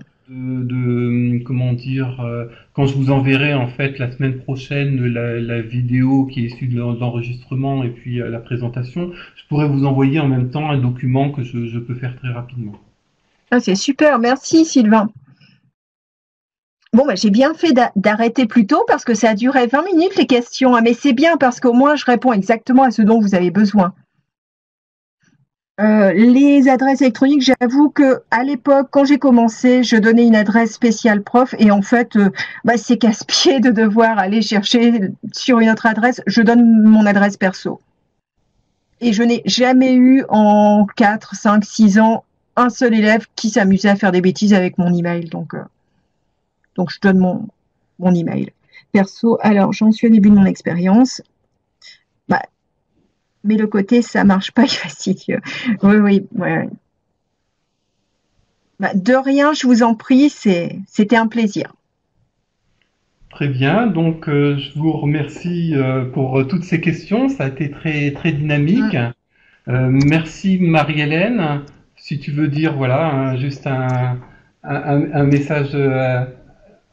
comment dire quand je vous enverrai en fait la semaine prochaine la vidéo qui est issue de l'enregistrement et puis la présentation. Je pourrais vous envoyer en même temps un document que je peux faire très rapidement. Ah, c'est super, merci Sylvain. Bon, bah, j'ai bien fait d'arrêter plus tôt parce que ça a duré 20 minutes les questions, hein, mais c'est bien parce qu'au moins je réponds exactement à ce dont vous avez besoin. Les adresses électroniques, j'avoue que à l'époque, quand j'ai commencé, je donnais une adresse spéciale prof et en fait, bah, c'est casse-pied de devoir aller chercher sur une autre adresse. Je donne mon adresse perso. Et je n'ai jamais eu en 4, 5, 6 ans un seul élève qui s'amusait à faire des bêtises avec mon email. Donc je donne mon email perso. Alors, j'en suis au début de mon expérience. Bah, mais le côté, ça marche pas, il est fastidieux. Oui, oui, ouais. Bah, de rien, je vous en prie, c'était un plaisir. Très bien, donc je vous remercie pour toutes ces questions. Ça a été très très dynamique. Merci Marie-Hélène. Si tu veux dire voilà juste un message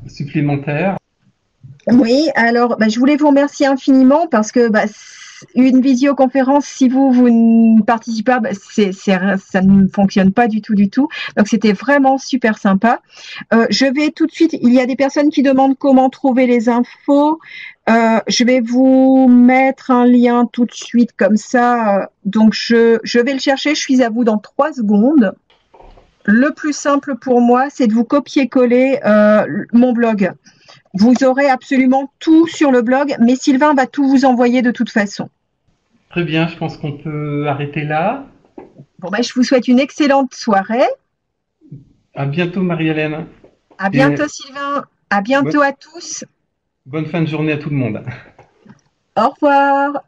supplémentaire. Oui, alors bah, je voulais vous remercier infiniment parce que bah, une visioconférence, si vous ne participez pas, bah, ça ne fonctionne pas du tout, du tout. Donc c'était vraiment super sympa. Je vais tout de suite, il y a des personnes qui demandent comment trouver les infos. Je vais vous mettre un lien tout de suite comme ça. Donc je vais le chercher, je suis à vous dans 3 secondes. Le plus simple pour moi, c'est de vous copier-coller mon blog. Vous aurez absolument tout sur le blog, mais Sylvain va tout vous envoyer de toute façon. Très bien, je pense qu'on peut arrêter là. Bon, bah, je vous souhaite une excellente soirée. À bientôt, Marie-Hélène. À Et bientôt, Sylvain. À bonne, bientôt à tous. bonne fin de journée à tout le monde. Au revoir.